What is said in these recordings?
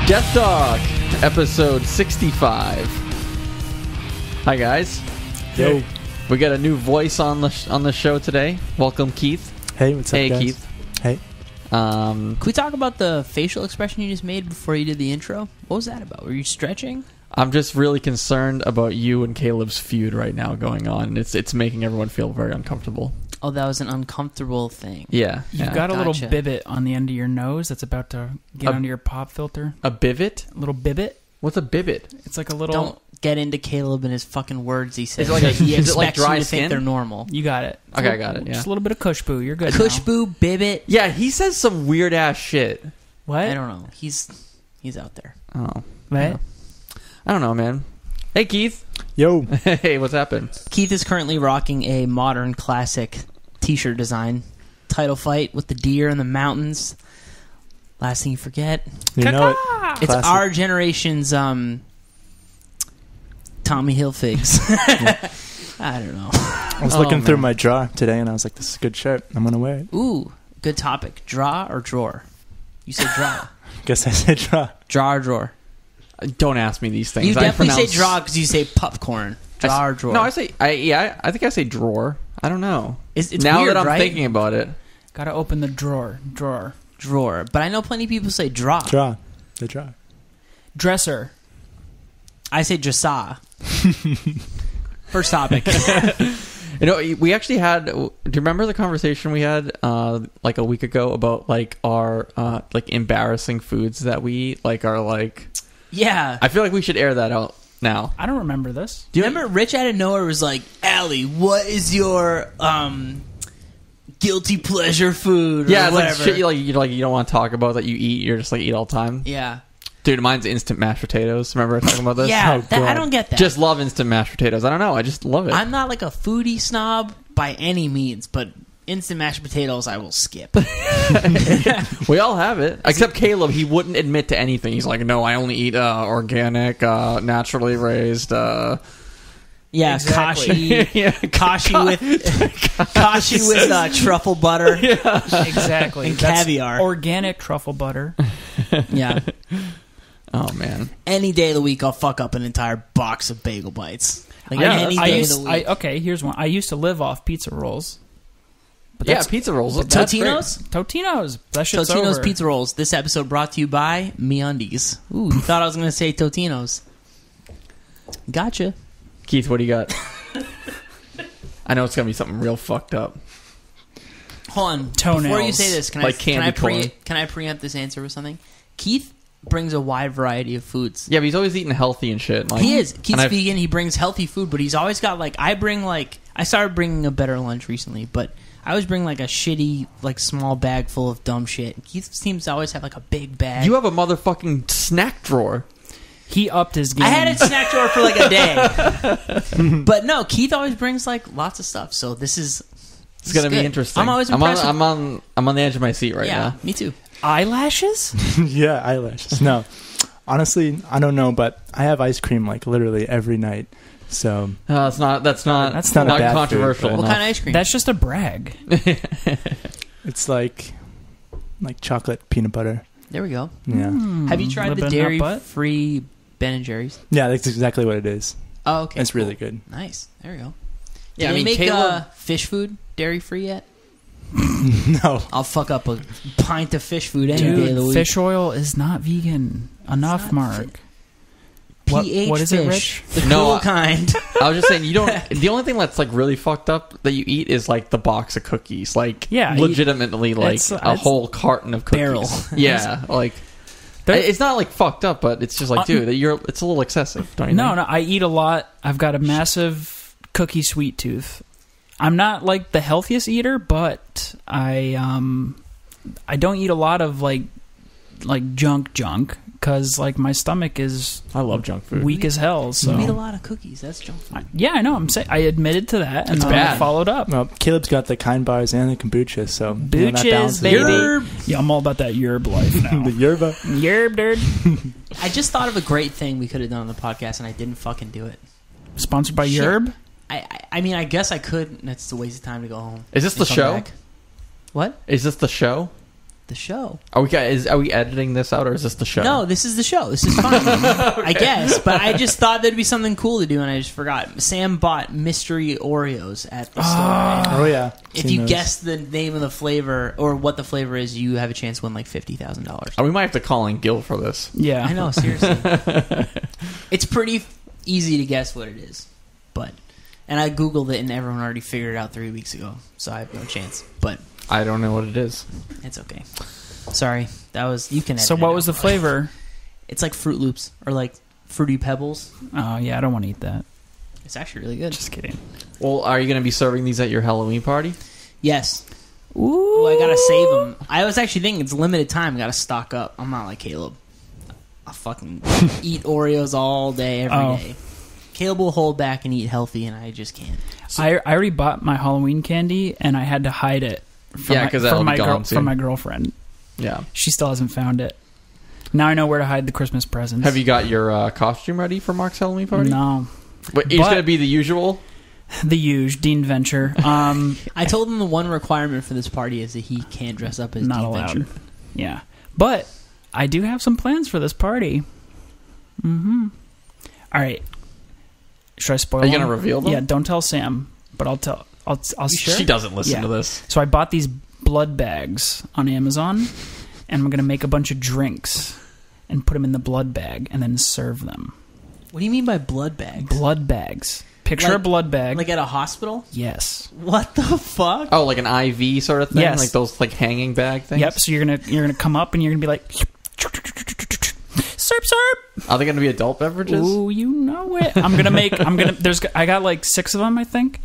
Death Talk, episode 65. Hi guys. Yo. We got a new voice on the show today. Welcome, Keith. Hey, what's up, guys? Hey, Keith. Hey. Can we talk about the facial expression you just made before you did the intro? What was that about? Were you stretching? I'm just really concerned about you and Caleb's feud right now going on. It's making everyone feel very uncomfortable. Oh, that was an uncomfortable thing. Yeah. You've got a little bibbit on the end of your nose that's about to get onto your pop filter. A bivet? A little bibbit? What's a bivet? It's like a little... Don't get into Caleb and his fucking words he says. Is it like dry you to skin? think they're normal. You got it. Okay, I got it, yeah. Just a little bit of Cushboo. You're good Cushboo, bibbit. Yeah, he says some weird-ass shit. What? I don't know. He's out there. Oh. What? Yeah. I don't know, man. Hey, Keith. Yo. Hey, what's happened? Keith is currently rocking a modern classic t-shirt design. Title fight with the deer in the mountains. Last thing you forget. You know it. It's Classic. our generation's Tommy Hilfigs. I don't know. I was looking through my drawer today, and I was like, this is a good shirt. I'm going to wear it. Ooh, good topic. Draw or drawer? You say draw. Guess I said drawer. Draw or drawer? Don't ask me these things. You definitely say pronounce- draw because you say popcorn. Draw or drawer? No, I think I say drawer. I don't know. It's now weird, that I'm right? thinking about it. Gotta open the drawer. Drawer. Drawer. But I know plenty of people say draw. Draw. The drawer. Dresser. I say dressa. First topic. You know, we actually had. Do you remember the conversation we had like a week ago about like our like embarrassing foods that we eat? Like our like. Yeah. I feel like we should air that out now. I don't remember this. Do you remember Rich out of nowhere was like, Allie, what is your guilty pleasure food? Yeah, or it's like whatever. shit you don't want to talk about that you eat. You're just like eat all the time. Yeah. Dude, mine's instant mashed potatoes. Remember talking about this? Yeah, Oh, I God. don't get that. Just love instant mashed potatoes. I don't know. I just love it. I'm not like a foodie snob by any means, but instant mashed potatoes I will skip. We all have it, except Caleb. He wouldn't admit to anything. He's like, "No, I only eat organic, naturally raised." Yeah, Exactly. kashi with truffle butter. Exactly. And That's caviar. Organic truffle butter. Yeah. Oh man. Any day of the week, I'll fuck up an entire box of bagel bites. Like Yeah, any day of the week. Okay, here's one. I used to live off pizza rolls. But Yeah, that's- pizza rolls. But That's Totino's? Totino's. That shit's Totino's over. Pizza Rolls. This episode brought to you by MeUndies. Ooh, you thought I was going to say Totino's. Gotcha. great. Keith, what do you got? I know it's gonna be something real fucked up. Hold on. Toenails. Before you say this, can Like I candy corn. can I preempt this answer with something? Keith brings a wide variety of foods. Yeah, but he's always eating healthy and shit. Like, He is. and Keith's I've- vegan. He brings healthy food, but he's always got I started bringing a better lunch recently, but I always bring like a shitty, like small bag full of dumb shit. Keith seems to always have like a big bag. You have a motherfucking snack drawer. He upped his game. I had a snack drawer for like a day. But no, Keith always brings like lots of stuff. So this is It's gonna be good. interesting. I'm always I'm impressed. on the edge of my seat right yeah, now. me too. Eyelashes? Yeah, eyelashes. No. Honestly, I don't know, but I have ice cream like literally every night. So That's not not a bad controversial. food, What enough. kind of ice cream? That's just a brag. it's like chocolate peanut butter. There we go. Yeah. Have you tried Little the bit of nut butt? dairy-free Ben and Jerry's? Yeah, that's exactly what it is. Oh, okay. It's really cool. good. Nice. There we go. Yeah, Do I they mean, make Caleb. fish food dairy-free yet? No. I'll fuck up a pint of fish food any day of the Dude, week. fish oil is not vegan enough, not Mark. PH what is fish, it, Rich? the No, cool kind. I was just saying, you don't. The only thing that's like really fucked up that you eat is like the box of cookies. Like, Yeah, legitimately, like it's- a it's- whole carton of cookies. Barrel. Yeah, like it's not like fucked up, but it's just like, dude, it's a little excessive. Don't you? No, think? no, I eat a lot. I've got a massive cookie sweet tooth. I'm not like the healthiest eater, but I don't eat a lot of like junk because like my stomach is I love junk food. weak as hell. So You eat a lot of cookies. That's junk food. yeah, I know. I'm saying I admitted to that, and It's then bad. I followed up. Well, Caleb's got the kind bars and the kombucha, so that Booches, balances it baby. out. Yerb. Yeah, I'm all about that yerb life now. The yerba. Yerb, dude. I just thought of a great thing we could have done on the podcast, and I didn't fucking do it. Sponsored by Shit. Yerb. I mean, I guess I could. And it's a waste of time to go home. Is this and the come show? back. What? Is this the show? The show. Are we editing this out, or is this the show? No, this is the show. This is fun. I guess. But I just thought there'd be something cool to do, and I just forgot. Sam bought mystery Oreos at the store. Oh, yeah. If you guess the name of the flavor or what the flavor is, you have a chance to win like $50,000. We might have to call in Gil for this. Yeah. I know, seriously. It's pretty easy to guess what it is. And I Googled it, and everyone already figured it out 3 weeks ago, so I have no chance. But I don't know what it is. it's okay. Sorry. That was... You can edit So it what out. was the flavor? It's like Fruit Loops or like Fruity Pebbles. Oh, yeah, I don't want to eat that. It's actually really good. Just kidding. Well, are you going to be serving these at your Halloween party? Yes. Ooh. I gotta save them. I was actually thinking it's limited time. Gotta stock up. I'm not like Caleb. I fucking eat Oreos all day, every day. Caleb will hold back and eat healthy, and I just can't. I already bought my Halloween candy, and I had to hide it from my girlfriend. Yeah. She still hasn't found it. Now I know where to hide the Christmas presents. Have you got your costume ready for Mark's Halloween party? No. But it's going to be the usual? The huge Dean Venture. I told him the one requirement for this party is that he can't dress up as Not Dean allowed. Venture. Yeah. But I do have some plans for this party. Mm-hmm. All right. Should I spoil Are you them? going to reveal them? Yeah, don't tell Sam, but I'll tell. I'll sure? She doesn't listen Yeah. to this. So I bought these blood bags on Amazon, and I'm going to make a bunch of drinks and put them in the blood bag and then serve them. What do you mean by blood bags? Blood bags. Picture a blood bag. Like at a hospital? Yes. What the fuck? Oh, like an IV sort of thing? Yes. Like those like hanging bag things? Yep. So you're gonna come up and you're gonna be like, serp. Are they going to be adult beverages? Ooh, you know it. I got like 6 of them, I think.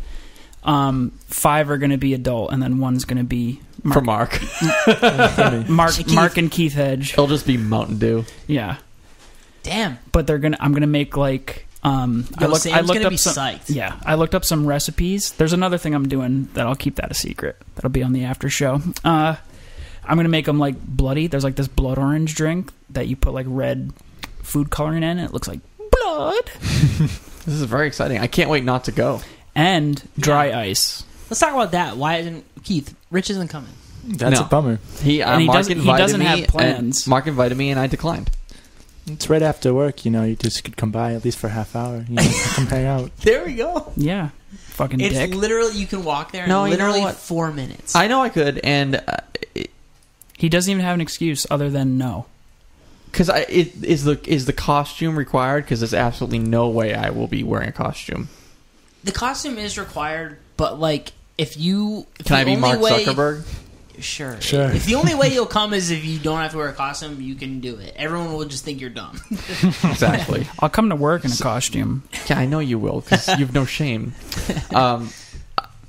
5 are gonna be adult, and then 1's gonna be For Mark. Mark and Keith Hedge. It'll just be Mountain Dew. Yeah. Damn. But I'm gonna make like Sam's I looked gonna up be some, psyched. Yeah, I looked up some recipes. There's another thing I'm doing that I'll keep that a secret. That'll be on the after show. I'm gonna make them like bloody. There's like this blood orange drink that you put like red food coloring in. It looks like blood. This is very exciting. I can't wait not to go. And dry ice. Let's talk about that. Why isn't Keith? Rich isn't coming. That's No. a bummer. Mark doesn't invited me, have plans. and Mark invited me, and I declined. It's right after work, you just could come by at least for a half hour. Come hang out. There we go. Yeah. Fucking It's dick. literally, you can walk there in No, you know literally what? 4 minutes. I know I could, and He doesn't even have an excuse other than no. because is the costume required? Because there's absolutely no way I will be wearing a costume. The costume is required, but like, if Can I be Mark Zuckerberg? Sure. Sure. If the only way you'll come is if you don't have to wear a costume, you can do it. Everyone will just think you're dumb. Exactly. I'll come to work in a costume. Yeah, I know you will because you've no shame.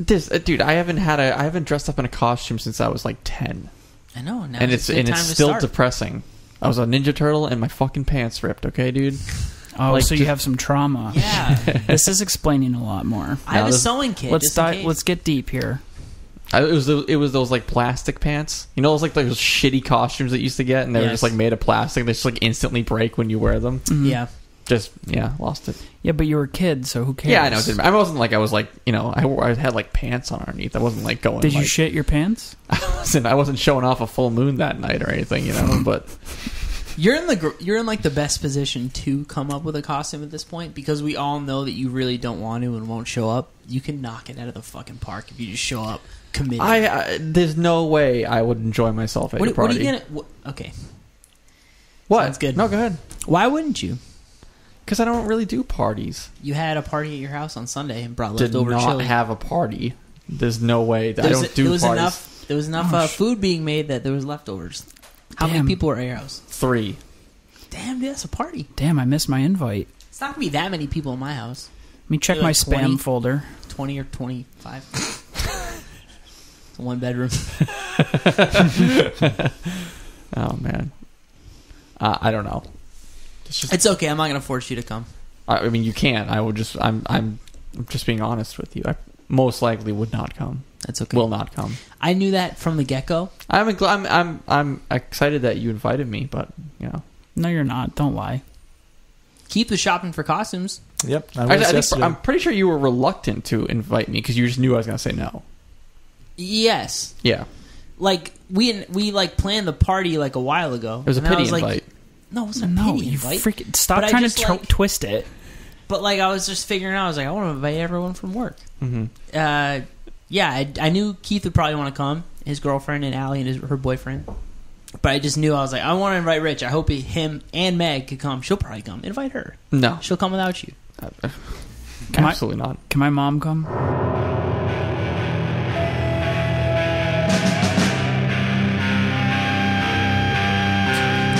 Dude, I haven't dressed up in a costume since I was like 10, I know. Now and it's it's still depressing. I was a Ninja Turtle and my fucking pants ripped. Okay, dude. Oh, Like, so you just- have some trauma. Yeah. This is explaining a lot more. I have a this- sewing kit. Let's just in case. let's get deep here. It was those like plastic pants. You know, those shitty costumes that you used to get, and they were just like made of plastic. They just like instantly break when you wear them. Mhm. Yeah. Just lost it. Yeah, but you were a kid, so who cares? Yeah, I know. I wasn't like I was like I had like pants on underneath. I wasn't like going. Did you like, shit your pants? I wasn't showing off a full moon that night or anything, but You're in like the best position to come up with a costume at this point because we all know that you really don't want to and won't show up. You can knock it out of the fucking park if you just show up committed. there's no way I would enjoy myself at your party. What are you gonna? Okay, What? Sounds good. No, go ahead. why wouldn't you? Because I don't really do parties. You had a party at your house on Sunday and brought Did leftover not chili. have a party. There's no way that I don't do parties. There was enough food being made that there was leftovers. How many Damn. people were at your house? 3. Damn, dude, that's a party. Damn, I missed my invite. It's not gonna be that many people in my house. Let me check Maybe my like spam 20? folder. 20 or 25. It's a 1 bedroom. Oh man. I don't know. It's okay. I'm not gonna force you to come. I mean, you can't. I would just. I'm just being honest with you. I most likely would not come. That's okay. Will not come. I knew that from the get-go. I'm excited that you invited me, but No, you're not. Don't lie. Keep the shopping for costumes. Yep. I I was think, yesterday. I'm pretty sure you were reluctant to invite me because you just knew I was going to say no. Yes. Yeah. like we like planned the party like a while ago. It was a pity invite. Like, no, it wasn't a No, pity you invite. freaking stop But I trying just, to like- twist it. But like I was just figuring out, I was like, I want to invite everyone from work. Mm-hmm. Yeah, I knew Keith would probably want to come, his girlfriend and Allie and her boyfriend. But I just knew, I was like, I want to invite Rich. I hope him and Meg could come. She'll probably come. Invite her. No, She'll come without you. absolutely not. Can my mom come?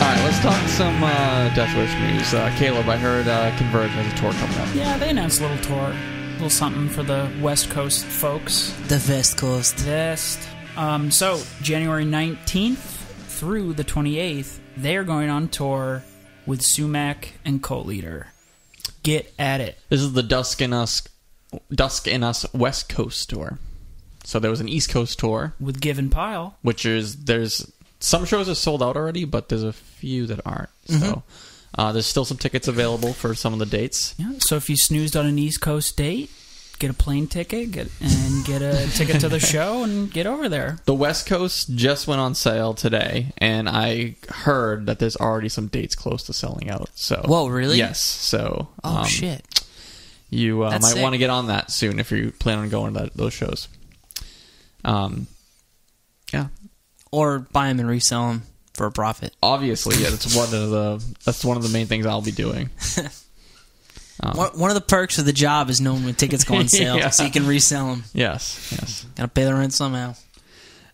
All right, let's talk some Death Wish news. Caleb, I heard Converge has a tour coming up. Yeah, they announced a little tour. A little something for the West Coast folks. The West Coast. So, January 19th through the 28th, they're going on tour with Sumac and Cult Leader. Get at it. This is the Dusk in Us West Coast tour. So there was an East Coast tour, With Give and Pile. which there's some shows are sold out already, but there's a few that aren't. So there's still some tickets available for some of the dates. Yeah, so if you snoozed on an East Coast date, get a plane ticket get a ticket to the show and get over there. The West Coast just went on sale today, and I heard that there's already some dates close to selling out. So Whoa, really? Yes. So Shit. you might That's sick. want to get on that soon if you plan on going to those shows. Yeah. Or buy them and resell them for a profit. Obviously, yeah, that's one of the main things I'll be doing. One of the perks of the job is knowing when tickets go on sale, Yeah. so you can resell them. Yes. Gotta pay the rent somehow.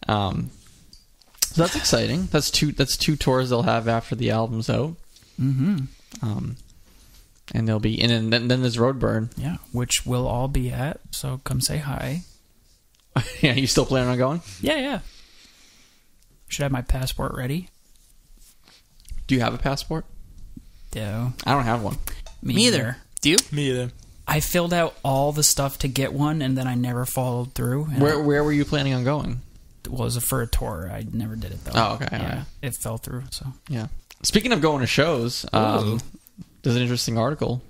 So that's exciting. That's two tours they'll have after the album's out. Mm-hmm. And they'll be and then there's Roadburn. Yeah, which we'll all be at, so come say hi. Yeah, you still planning on going? Yeah. Should have my passport ready. Do you have a passport? Do. I don't have one. Me either. Do you? Me either. I filled out all the stuff to get one, and then I never followed through. And Where were you planning on going? it was for a tour. I never did it, though. Oh, okay. Yeah, Alright. it fell through, so. Yeah. Speaking of going to shows, Ooh. there's an interesting article.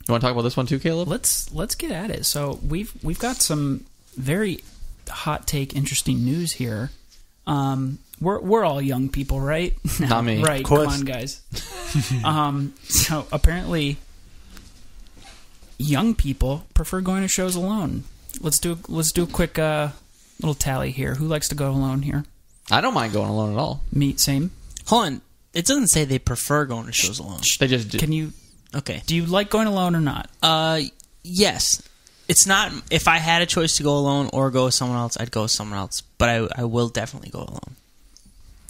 You want to talk about this one too, Caleb? Let's get at it. So we've got some very hot take, interesting news here. We're all young people, right? Not me. Right, Of course. come on, guys. So apparently, young people prefer going to shows alone. Let's do a quick little tally here. Who likes to go alone here? I don't mind going alone at all. Me, same. Hold on. It doesn't say they prefer going to shows alone. They just do. Can you? Okay. Do you like going alone or not? Yes. It's not... If I had a choice to go alone or go with someone else, I'd go with someone else. But I will definitely go alone.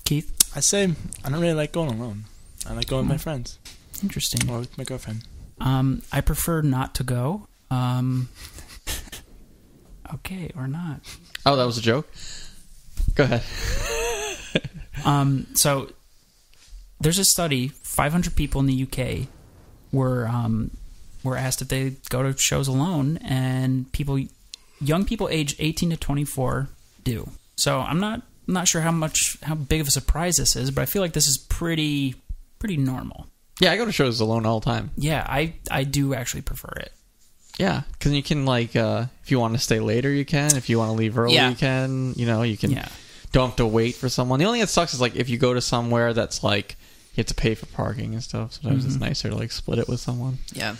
Keith? I say I don't really like going alone. I like going with my friends Interesting. or with my girlfriend. I prefer not to go. Okay, or not. Oh, that was a joke? Go ahead. So there's a study. 500 people in the UK were asked if they go to shows alone, and young people aged 18 to 24 do. So I'm not sure how big of a surprise this is, but I feel like this is pretty normal. Yeah, I go to shows alone all the time. Yeah, I do actually prefer it. Yeah, because you can, like, if you want to stay later, you can. If you want to leave early, Yeah. you can. You know, you can. Yeah. Don't have to wait for someone. The only thing that sucks is, like, if you go to somewhere that's, like, you have to pay for parking and stuff. Sometimes it's nicer to, like, split it with someone. Yeah.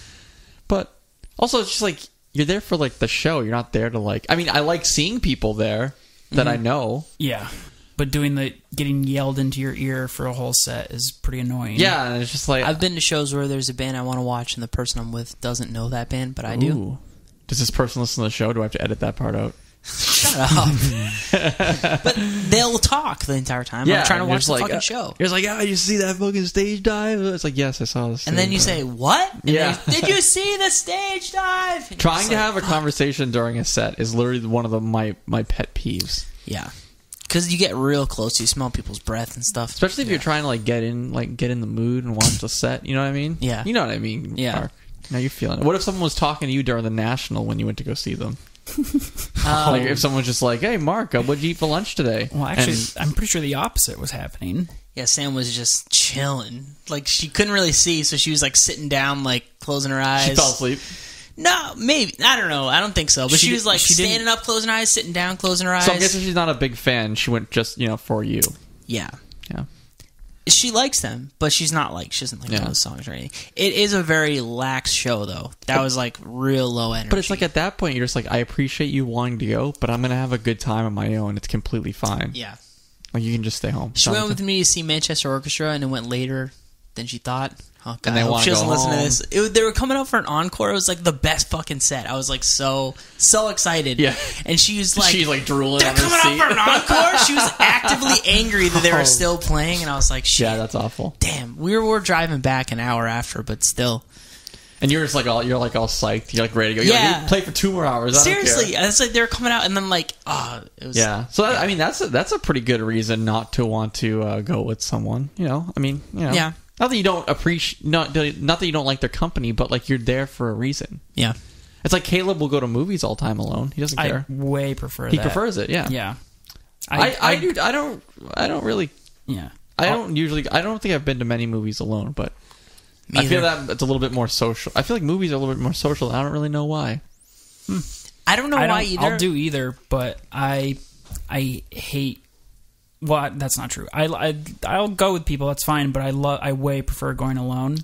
But also, it's just, like, you're there for, like, the show. You're not there to, like... I mean, I like seeing people there that I know. Yeah. But getting yelled into your ear for a whole set is pretty annoying. Yeah, and it's just like... I've been to shows where there's a band I want to watch and the person I'm with doesn't know that band, but I do. Ooh. Does this person listen to the show? Do I have to edit that part out? Shut up. But they'll talk the entire time. I'm trying to and watch the you're just fucking show. You're just like, you see that fucking stage dive? It's like, yes, I saw this. And then you say, what? And Yeah. did you see the stage dive? And you're Trying just to like, have a conversation during a set is literally one of my pet peeves. Yeah. Because you get real close. You smell people's breath and stuff. Especially if you're trying to like get in the mood and watch the set. You know what I mean? Yeah. You know what I mean? Yeah. Mark? Now you're feeling it. What if someone was talking to you during the National when you went to go see them? Like if someone was just like, "Hey, Mark, what'd you eat for lunch today?" Well, actually, And- I'm pretty sure the opposite was happening. Yeah, Sam was just chilling. Like, she couldn't really see, so she was, like, sitting down, like, closing her eyes. she fell asleep. No, maybe. I don't know. I don't think so. But she was like standing up, closing her eyes, sitting down, closing her eyes. So I'm guessing she's not a big fan. She went just, for you. Yeah. Yeah. She likes them, but she doesn't like one of those songs or anything. It is a very lax show, though. That was like real low energy. But it's like at that point, you're just like, I appreciate you wanting to go, but I'm going to have a good time on my own. It's completely fine. Yeah. Like, you can just stay home. She went with me to see Manchester Orchestra, and it went later than she thought. Oh, God, I hope she doesn't listen home. to this. They were coming out for an encore. It was like the best fucking set. I was like so excited. Yeah. And she was like... She's like drooling They're on her coming seat. out for an encore? She was actively angry that they were still playing, and I was like, shit. Yeah, that's awful. Damn. We were driving back an hour after, but still... And you're just like all psyched. You're like ready to go. You're like, you play for 2 more hours. Seriously, it's like they were coming out, and then like, it was. Yeah. So I mean, that's a pretty good reason not to want to go with someone. Yeah. Not that you don't appreciate, not that you don't like their company, but like you're there for a reason. Yeah. It's like Caleb will go to movies all the time alone. He doesn't care. I way prefer that. He prefers it. Yeah. Yeah. I do. I don't really. Yeah. I don't think I've been to many movies alone, but. Me I feel either. that it's a little bit more social. I feel like movies are a little bit more social. I don't really know why. I don't know why either. I'll do either, but I hate. Well, that's not true. I'll go with people. That's fine, but I way prefer going alone,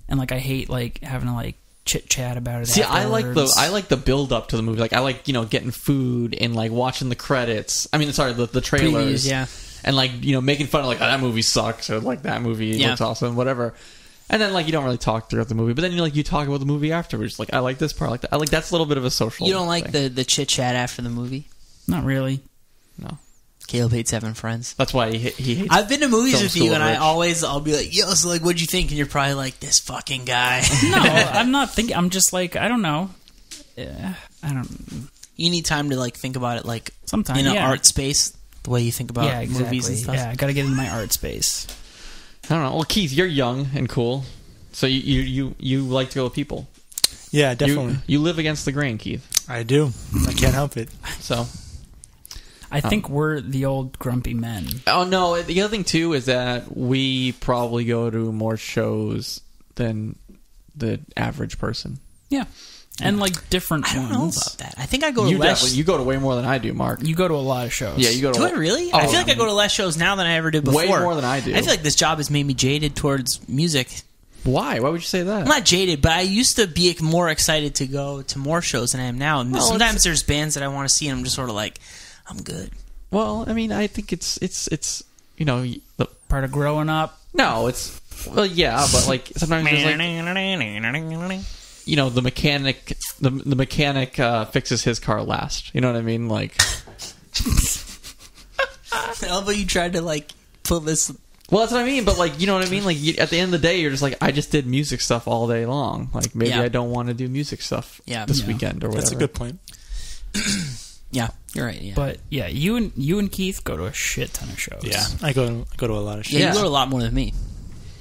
and like I hate like having to like chit chat about it. See, afterwards. I like the build up to the movie. Like I like getting food and like watching the credits. I mean, sorry, the trailers. Previews, yeah. And like making fun of like, oh, that movie sucks, or like that movie looks awesome, whatever. And then like you don't really talk throughout the movie, but then you talk about the movie afterwards. Like I like this part, I like that. I like that's a little bit of a social. You don't like thing. the chit chat after the movie? Not really. No. Caleb hates having friends. That's why he hates. I've been to movies film with you, school and Rich. I'll be like, yo, so like, what'd you think? And you're probably like, this fucking guy. No, I'm not thinking. I'm just like, I don't know. Yeah, I don't. You need time to like think about it, like Sometimes in an art space, the way you think about exactly. movies and stuff. Yeah, I got to get into my art space. I don't know. Well, Keith, you're young and cool, so you like to go with people. Yeah, definitely. You live against the grain, Keith. I do. I can't help it. So. I think we're the old grumpy men. Oh no! The other thing too is that we probably go to more shows than the average person. Yeah, and like different I don't know ones. about that. I think I go to You less. definitely you go to way more than I do, Mark. You go to a lot of shows. Yeah, you go to. Do I really? Oh, I feel like I go to less shows now than I ever did before. Way more than I do. I feel like this job has made me jaded towards music. Why? Why would you say that? I'm not jaded, but I used to be more excited to go to more shows than I am now. And sometimes there's bands that I want to see, and I'm just sort of like, I'm good. Well, I mean, I think it's the Part of growing up. no, it's well, yeah, but like sometimes there's like the mechanic fixes his car last. You know what I mean? Like, Although you tried to like pull this. well, that's what I mean. But like, you know what I mean? Like, at the end of the day, you're just like, I just did music stuff all day long. Like, maybe I don't want to do music stuff this weekend or whatever. That's a good point. Yeah, you're right. Yeah, But yeah, you and Keith go to a shit ton of shows. Yeah, I go to a lot of shows. yeah, you go to a lot more than me.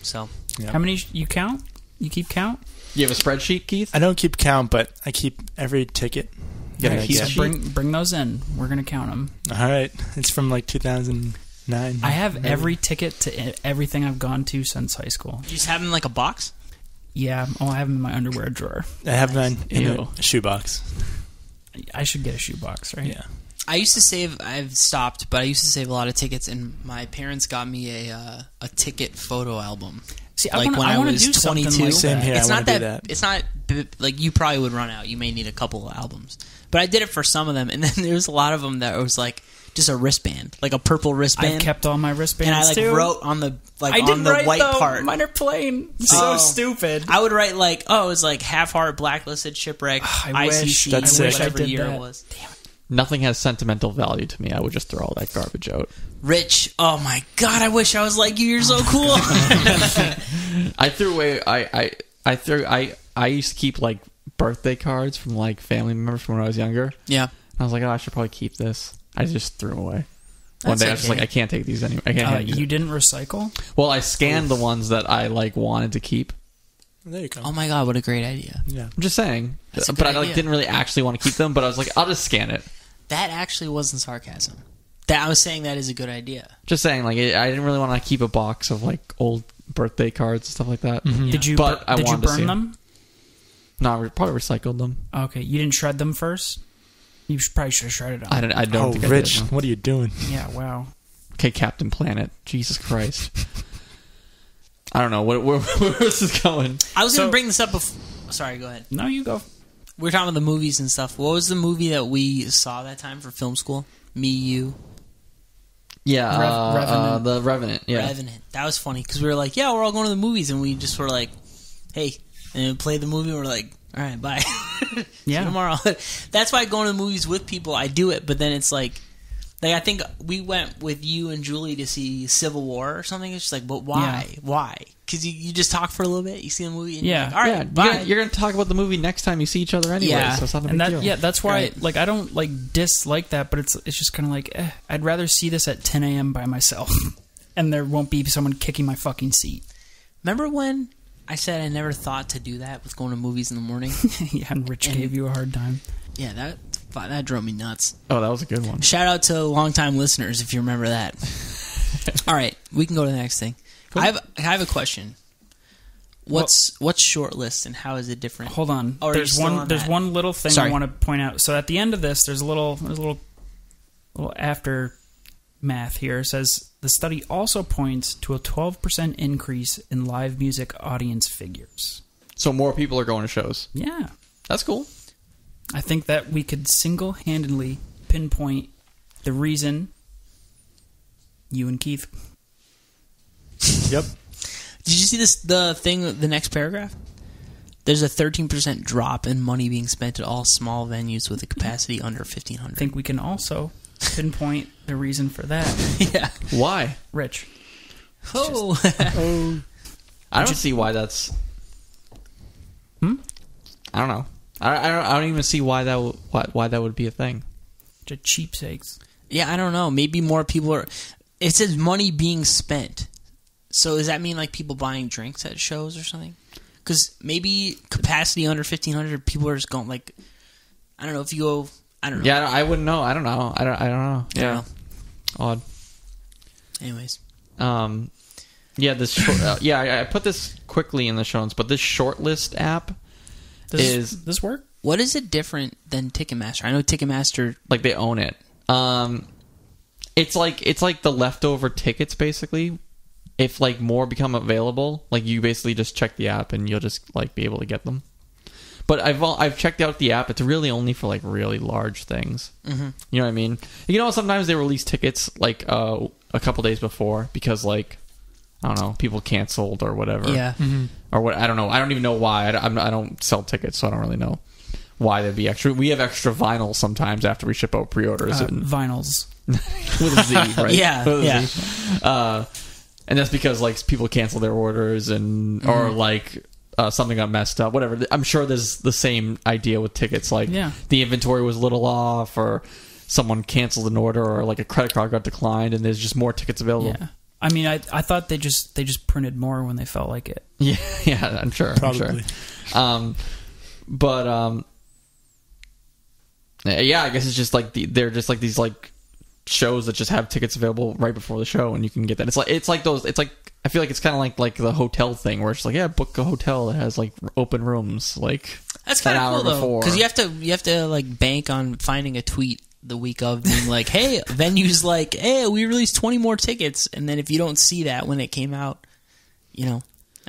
So Yeah. How many you count? You keep count? You have a spreadsheet, Keith? I don't keep count, but I keep every ticket. You got a that I Keith get. sheet? Bring those in. We're gonna count them. All right, it's from like 2009. I have every ticket to everything I've gone to since high school. you just have them in like a box. Yeah, I have them in my underwear drawer. I have mine in Ew. a shoebox. I should get a shoebox, right? Yeah. I used to save. I've stopped, but I used to save a lot of tickets, and my parents got me a ticket photo album. See, Like when when I I want to was do something 22. like Same that. here. It's I not wanna that, do that. It's not like you probably would run out. You may need a couple of albums, but I did it for some of them, and then there's a lot of them that was like just a wristband, like a purple wristband. I've kept all my wristbands and I like too. wrote on the like I on didn't the write white though. part. Mine are plain. Oh. So stupid. I would write like, oh, it was like Half Heart, Blacklisted, Shipwreck, I wish- ICC, That's it. whatever I did year that. it was. Nothing has sentimental value to me. I would just throw all that garbage out. Rich, oh my god, I wish I was like you. You're so cool. I threw away. I used to keep like birthday cards from like family members from when I was younger. Yeah. I was like, oh, I should probably keep this. I just threw them away. One That's day I was just okay. like, I can't take these anymore. I can't. You didn't recycle? Well, I scanned the ones that I like wanted to keep. There you go. Oh my god, what a great idea. Yeah. I'm just saying, That's a but good I idea. didn't really actually want to keep them. But I was like, I'll just scan it. That actually wasn't sarcasm. That I was saying that is a good idea. Just saying, like I didn't really want to keep a box of like old birthday cards and stuff like that. Mhm. Did you? But I did you wanted to see burn them? No, we probably recycled them. Okay, you didn't shred them first? You probably should have shredded them. I don't think Rich, I did, no. what are you doing? Yeah, wow. Okay, Captain Planet. Jesus Christ. I don't know. Where is this going? I was going to bring this up before. Sorry, go ahead. No, you go. We were talking about the movies and stuff. What was the movie that we saw that time for film school? Me, you. Yeah, Revenant. The Revenant. Yeah, Revenant. That was funny because we were like, yeah, we're all going to the movies, and we just were like, hey, and we played the movie, and we're like, all right, bye. See you tomorrow. That's why going to the movies with people, I do it, but then it's like I think we went with you and Julie to see Civil War or something. It's just like, but why? Yeah. Why? Because you just talk for a little bit, you see the movie, and Yeah. you're like, all right, bye. You're going to talk about the movie next time you see each other anyway, Yeah. so it's not a big And that, deal. yeah, that's why, Right. like, I don't, like, dislike that, but it's just kind of like, I'd rather see this at 10 a.m. by myself, and there won't be someone kicking my fucking seat. Remember when I said I never thought to do that with going to movies in the morning? Yeah, and Rich gave you a hard time. Yeah, that drove me nuts. Oh, that was a good one. Shout out to longtime listeners if you remember that. All right, we can go to the next thing. Cool. I have a question. What's shortlist and how is it different? Hold on. Oh, are you there's still one. on There's that? one little thing Sorry. I want to point out. So at the end of this, there's a little aftermath here. It says the study also points to a 12% increase in live music audience figures. So more people are going to shows. Yeah, That's cool. I think that we could single-handedly pinpoint the reason. You and Keith. Yep. Did you see the next paragraph? There's a 13% drop in money being spent at all small venues with a capacity under 1,500. I think we can also pinpoint the reason for that. Yeah. Why? Rich. Oh. I don't see why that's... Hmm? I don't know. I don't even see why that would be a thing. Just cheapsates. Yeah, I don't know. Maybe more people are... It says money being spent. So does that mean like people buying drinks at shows or something? Because maybe capacity under 1,500, people are just going like... I don't know if you go... I don't know. Yeah, I wouldn't know. I don't know. I don't know. I don't know. Odd. Anyways. Yeah, this short, I put this quickly in the show notes, but this shortlist app Does this work? What is it different than Ticketmaster? I know Ticketmaster... like they own it. It's like the leftover tickets basically. If like more become available, like you basically just check the app and you'll just like be able to get them. But I've checked out the app. It's really only for like really large things. Mm-hmm. You know what I mean? You know, sometimes they release tickets like a couple days before because like I don't know, people canceled or whatever. Yeah. Mm-hmm. Or what? I don't know. I don't even know why. I don't sell tickets, so I don't really know why they'd be extra. We have extra vinyl sometimes after we ship out pre-orders Vinyls. with a Z, right? Yeah, With a yeah. Z. And that's because like people cancel their orders and or like something got messed up, whatever. I'm sure there's the same idea with tickets. Like the inventory was a little off, or someone canceled an order, or like a credit card got declined, and there's just more tickets available. Yeah. I mean, I thought they just printed more when they felt like it. Yeah, I'm sure. Probably. Yeah, I guess it's just like they're just like these like shows that just have tickets available right before the show, and you can get that. It's like those. It's like I feel like it's kind of like the hotel thing where it's like book a hotel that has like open rooms like That's kind an of hour cool though, before. because you have to like bank on finding a tweet the week of being like, hey, venues like, hey, we released 20 more tickets, and then if you don't see that when it came out, you know,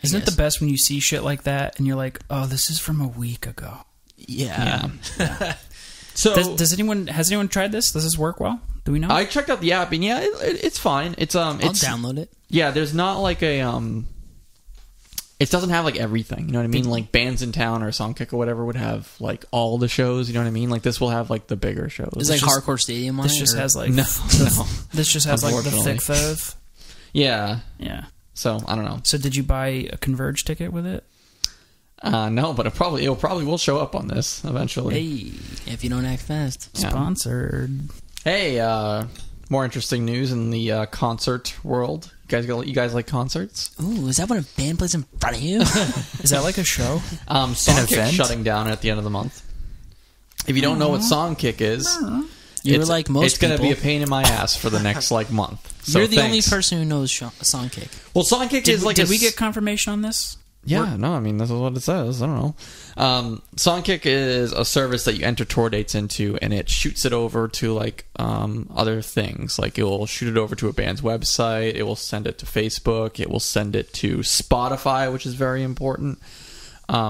Isn't it the best when you see shit like that and you're like, oh, this is from a week ago? Yeah. So has anyone tried this? Does this work well? Do we know? I checked out the app, and it's fine. It's I'll download it. Yeah, there's not like a it doesn't have like everything, you know what I mean? Like Bands in Town or Songkick or whatever would have like all the shows, you know what I mean? Like this will have like the bigger shows. It's like Hardcore Stadium on this it? just has like No. This just has like the Unfortunately. thick third. Yeah. Yeah. So I don't know. So did you buy a Converge ticket with it? No, but it probably will show up on this eventually. Hey, if you don't act fast. Yeah. sponsored. Hey, more interesting news in the concert world. You guys like concerts? Ooh, is that when a band plays in front of you? Is that like a show? Songkick event? shutting down at the end of the month. If you don't know what Songkick is, You're like most it's going to people. be a pain in my ass for the next like month. So You're the only thanks. person who knows Songkick. Well, Songkick is like did we get confirmation on this? Yeah, no, I mean, this is what it says. I don't know. Songkick is a service that you enter tour dates into, and it shoots it over to, like, other things. Like, it will shoot it over to a band's website. It will send it to Facebook. It will send it to Spotify, which is very important.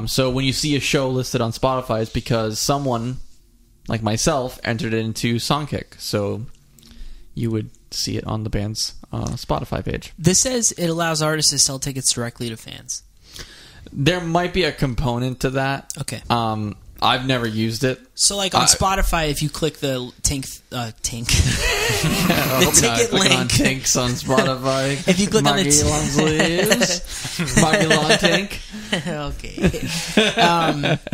So when you see a show listed on Spotify, it's because someone, like myself, entered it into Songkick. So you would see it on the band's Spotify page. This says it allows artists to sell tickets directly to fans. There might be a component to that. Okay. I've never used it. So, like on Spotify, if you click the the ticket link on Tinks on Spotify. If you click on the Maggie Long Tink. Okay.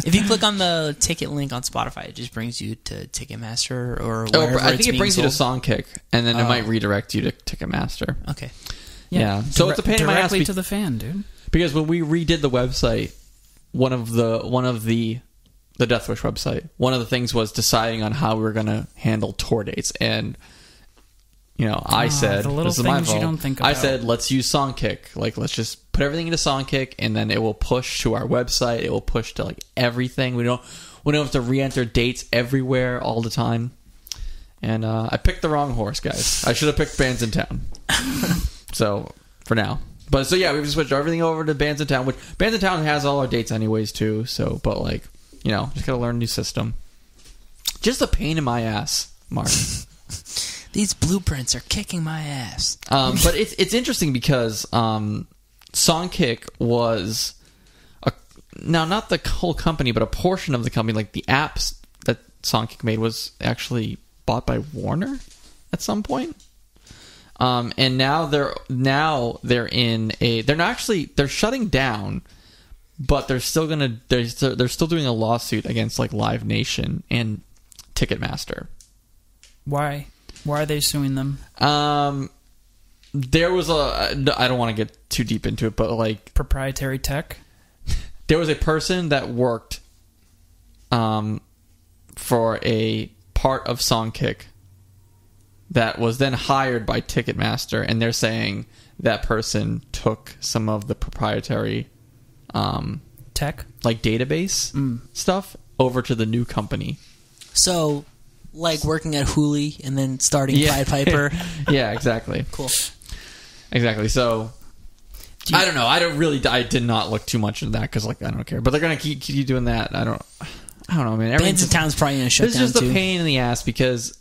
If you click on the ticket link on Spotify, it just brings you to Ticketmaster or wherever I think it brings you to sold. Songkick, and then it might redirect you to Ticketmaster. Okay. Yeah. So it's a pain in my ass. Directly to the fan, dude. Because when we redid the website, one of the Deathwish website, one of the things was deciding on how we were going to handle tour dates. And, I said, the little this is my things fault. you don't think about. I said, let's use Songkick. Like, let's just put everything into Songkick, and then it will push to our website. It will push to, like, everything. We don't have to re-enter dates everywhere all the time. And I picked the wrong horse, guys. I should have picked Bands in Town. So, for now. But, so, yeah, we've switched everything over to Bands in Town, which Bands in Town has all our dates anyways, too. So, but, like, just got to learn a new system. Just a pain in my ass, Mark. These blueprints are kicking my ass. But it's interesting because Songkick was now not the whole company, but a portion of the company. Like the apps that Songkick made was actually bought by Warner at some point. And now they're in they're shutting down, but they're still doing a lawsuit against like Live Nation and Ticketmaster. Why are they suing them? There was I don't want to get too deep into it, but like proprietary tech. There was a person that worked for a part of Songkick that was then hired by Ticketmaster, and they're saying that person took some of the proprietary tech, like database stuff, over to the new company. So, like working at Hooli and then starting Pied Piper. Yeah, exactly. Cool. Exactly. So, I don't know. I did not look too much into that because, like, I don't care. But they're gonna keep doing that. I don't know, man. Bands in Town's probably gonna shut down too. It's just a pain in the ass because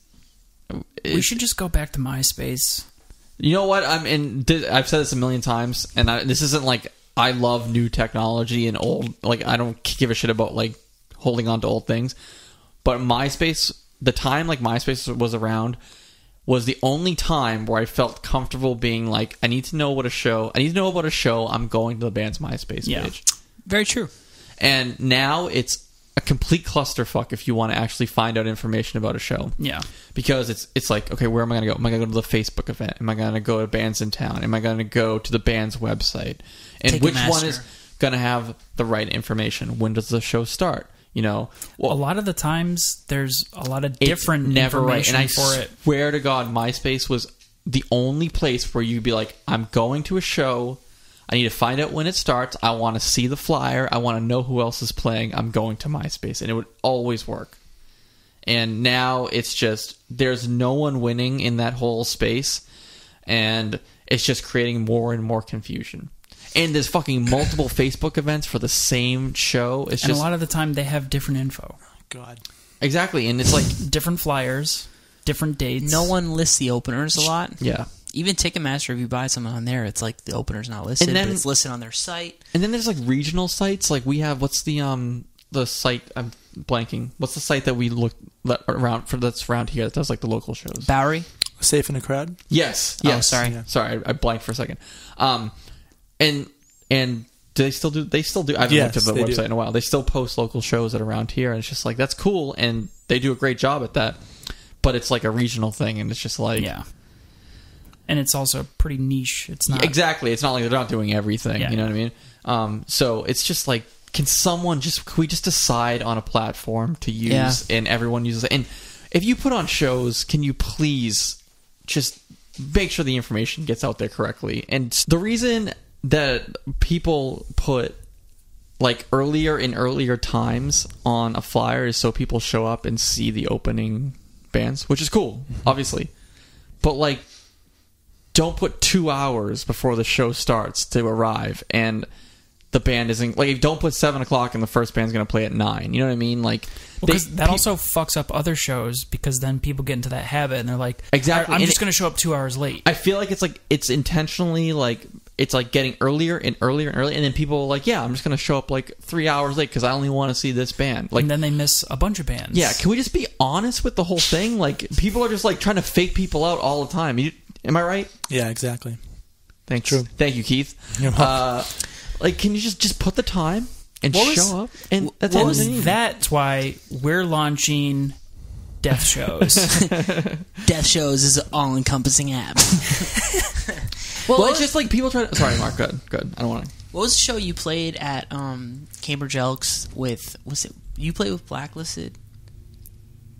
we should just go back to MySpace. You know what? I've said this a million times, and this isn't like I love new technology and old. Like, I don't give a shit about like holding on to old things. But MySpace, the time like MySpace was around, was the only time where I felt comfortable being like, I need to know about a show. I'm going to the band's MySpace page. Very true. And now it's a complete clusterfuck if you want to actually find out information about a show. Yeah. Because it's like, okay, where am I going to go? Am I going to go to the Facebook event? Am I going to go to Bands in Town? Am I going to go to the band's website? And which one is going to have the right information? When does the show start? A lot of the times there's a lot of different information right. And for it. I swear to God, MySpace was the only place where you'd be like, I'm going to a show. I need to find out when it starts. I want to see the flyer. I want to know who else is playing. I'm going to MySpace. And it would always work. And now it's just, there's no one winning in that whole space. And it's just creating more and more confusion. And there's fucking multiple Facebook events for the same show. It's and just a lot of the time they have different info. God. Exactly. And it's like different flyers, different dates. No one lists the openers a lot. Yeah. Even Ticketmaster, if you buy something on there, it's like the opener's not listed, but it's listed on their site. And then there's like regional sites. Like we have, what's the site? I'm blanking. What's the site that we look around for? That's around here that does like the local shows. Bowery. Safe in a Crowd. Yes. Oh, sorry. Yeah. Sorry, I blanked for a second. And do they still do? They still do. I haven't looked at the website in a while. They still post local shows that are around here, and it's just like that's cool, and they do a great job at that. But it's like a regional thing, and it's just like and it's also pretty niche. It's not exactly. It's not like they're not doing everything. Yeah. You know what I mean? So it's just like, can we just decide on a platform to use, and everyone uses it? And if you put on shows, can you please just make sure the information gets out there correctly? And the reason that people put like earlier and earlier times on a flyer is so people show up and see the opening bands, which is cool, obviously. But like, don't put 2 hours before the show starts to arrive, and the band isn't like. Don't put 7 o'clock and the first band's going to play at 9. You know what I mean? Like, because that also fucks up other shows, because then people get into that habit and they're like, exactly, I'm just going to show up 2 hours late. I feel like it's intentionally like. It's like getting earlier and earlier and earlier, and then people are like, yeah, I'm just going to show up like 3 hours late because I only want to see this band. Like, and then they miss a bunch of bands. Yeah, can we just be honest with the whole thing? Like, people are just like trying to fake people out all the time. Am I right? Yeah, exactly. Thanks. True. Thank you, Keith. Like, can you just put the time and show up? And that's all you need. That's why we're launching Death Shows. Death Shows is an all-encompassing app. Well, it's just like people try to... Sorry, Mark. Good. I don't want to... What was the show you played at Cambridge Elks with... Was it... You played with Blacklisted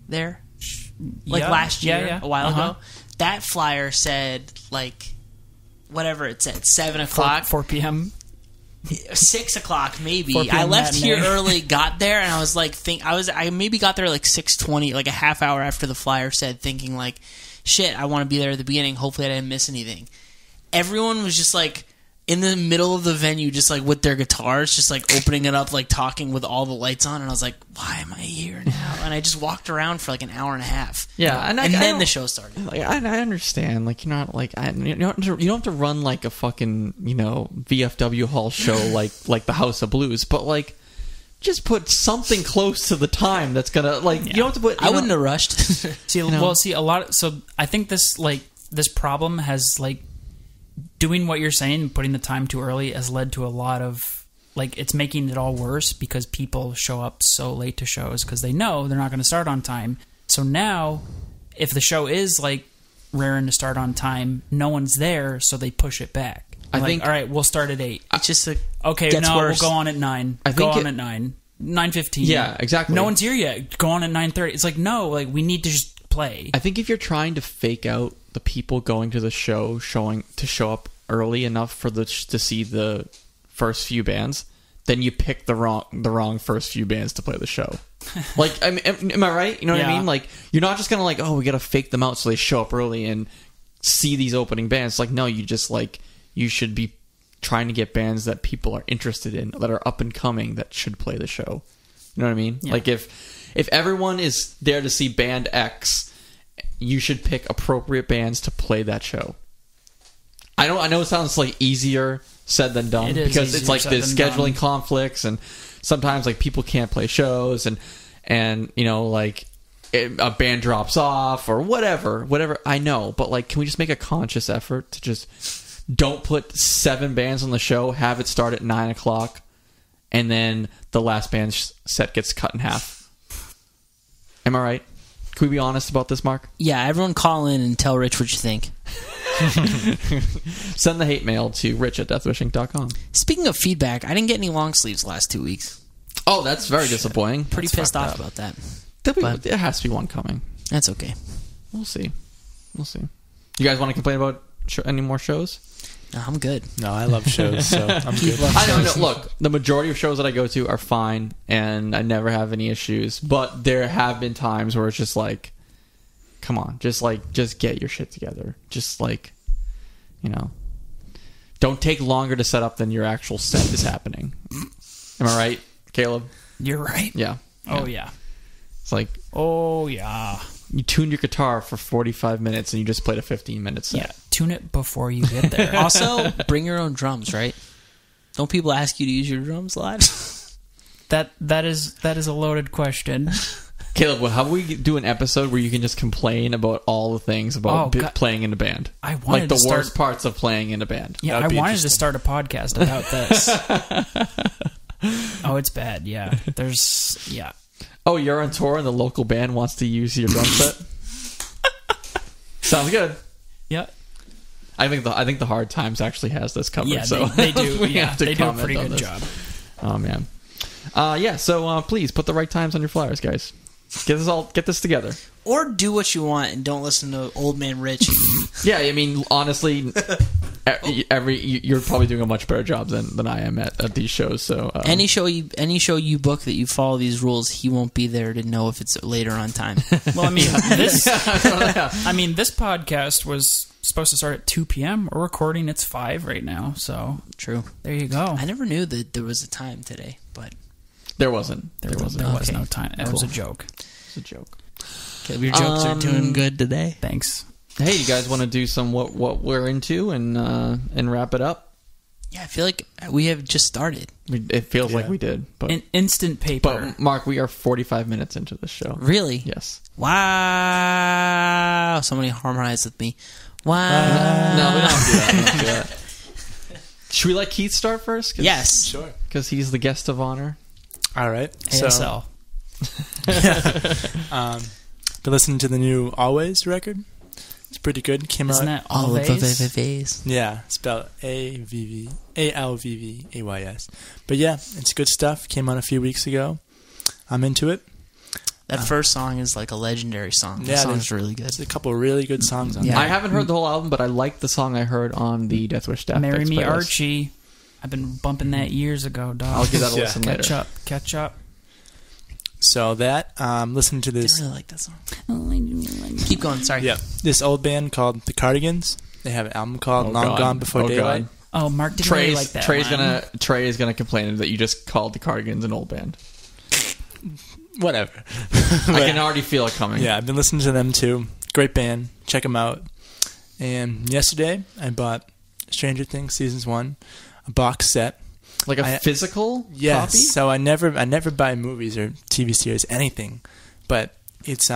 there? Like last year, a while ago? That flyer said, like... Whatever it said. 7 o'clock. 4 p.m. 6 o'clock, maybe. 4 p.m. I left matinee. here early, got there, and I was like... I maybe got there like 6:20, like a half hour after the flyer said, thinking like... Shit, I want to be there at the beginning. Hopefully I didn't miss anything. Everyone was just like in the middle of the venue, just like with their guitars, just like opening it up, like talking with all the lights on. And I was like, why am I here now? And I just walked around for like an hour and a half. Yeah. And then the show started. Like, I understand. Like, you're not like... you don't have to run like a fucking, VFW hall show like the House of Blues. But like... Just put something close to the time that's gonna like. You don't have to put. I wouldn't have rushed. See, a lot. So I think this problem has like doing what you're saying, putting the time too early, has led to a lot of like it's making it all worse because people show up so late to shows because they know they're not going to start on time. So now, if the show is like raring to start on time, no one's there, so they push it back. I think, all right, we'll start at 8. It's just okay. Gets No, worse. we'll go on at 9. Go on at 9. 9:15. Yeah, exactly. No one's here yet. Go on at 9:30. It's like no, like we need to just play. I think if you're trying to fake out the people going to the show, show up early enough for to see the first few bands, then you pick the wrong first few bands to play the show. Like, I mean, am I right? You know what I mean? Like, you're not just gonna like, oh, we gotta fake them out so they show up early and see these opening bands. Like, no, you just like. You should be trying to get bands that people are interested in, that are up and coming, that should play the show. You know what I mean? Yeah. Like if everyone is there to see band X, you should pick appropriate bands to play that show. I know it sounds like easier said than done because it's like there's scheduling conflicts and sometimes like people can't play shows and like a band drops off or whatever. I know, but like, can we just make a conscious effort to just don't put 7 bands on the show, have it start at 9 o'clock, and then the last band's set gets cut in half? Am I right? Can we be honest about this, Mark? Yeah, everyone call in and tell Rich what you think. Send the hate mail to rich@deathwishing.com. Speaking of feedback, I didn't get any long sleeves the last 2 weeks. Oh, that's very disappointing. Pretty pissed off about that. There has to be one coming. That's okay. We'll see. You guys want to complain about any more shows? No, I'm good. No, I love shows, so I'm good. I know. Look, the majority of shows that I go to are fine, and I never have any issues. But there have been times where it's just like, come on, just get your shit together. Just like, don't take longer to set up than your actual set is happening. Am I right, Caleb? You're right. Yeah. Oh yeah. It's like, oh yeah. You tuned your guitar for 45 minutes and you just played a 15-minute set. Yeah, tune it before you get there. Also, bring your own drums, right? Don't people ask you to use your drums live? That is a loaded question. Caleb, how about we do an episode where you can just complain about all the things about playing in a band? I wanted like the worst parts of playing in a band. Yeah, I wanted to start a podcast about this. Oh, it's bad. Yeah, yeah. Oh, you're on tour and the local band wants to use your drum set? Sounds good. Yeah. I think the Hard Times actually has this covered. Yeah, so they do. we have to they do a comment pretty on good this. job. Oh man. So please put the right times on your flyers, guys. Get this together. Or do what you want and don't listen to old man Rich. Yeah, I mean, honestly, you're probably doing a much better job than I am at these shows. So any show you book that you follow these rules, he won't be there to know if it's later on time. Well, I mean, this podcast was supposed to start at 2 p.m. We're recording. It's 5 right now. So True. there you go. I never knew that there was a time today, but there wasn't. There was no time. That was a joke. It's a joke. okay, your jokes are doing good today. Thanks. Hey, you guys want to do some what we're into and wrap it up? Yeah, I feel like we have just started. It feels like we did, but Instant paper. But Mark, we are 45 minutes into the show. Really? Yes. Wow. Somebody harmonized with me. Wow. No, we don't do that. Should we let Keith start first? Yes. Sure. Because he's the guest of honor. All right. ASL. Been listening to the new Always record. It's pretty good. Came Isn't out. that all of the Yeah, spelled ALVVAYS. But yeah, it's good stuff. Came out a few weeks ago. I'm into it. That first song is like a legendary song. Yeah, That song's really good. There's a couple of really good songs on Yeah. there. I haven't heard the whole album, but I like the song I heard on the Death Wish Staff. Marry Fix Me playlist. Archie. I've been bumping that years ago, dog. I'll give that a Yeah. listen later. Catch up. So that, listen to I this. didn't really like that song. Keep going. Sorry. Yeah, this old band called The Cardigans. They have an album called Long Gone Before Daylight. Oh, Mark didn't really like that line. Trey is gonna complain that you just called the Cardigans an old band. Whatever. I can already feel it coming. Yeah, I've been listening to them too. Great band. Check them out. And yesterday, I bought Stranger Things Seasons 1, a box set. Like a physical Yes. copy? So I never buy movies or TV series, anything. But it's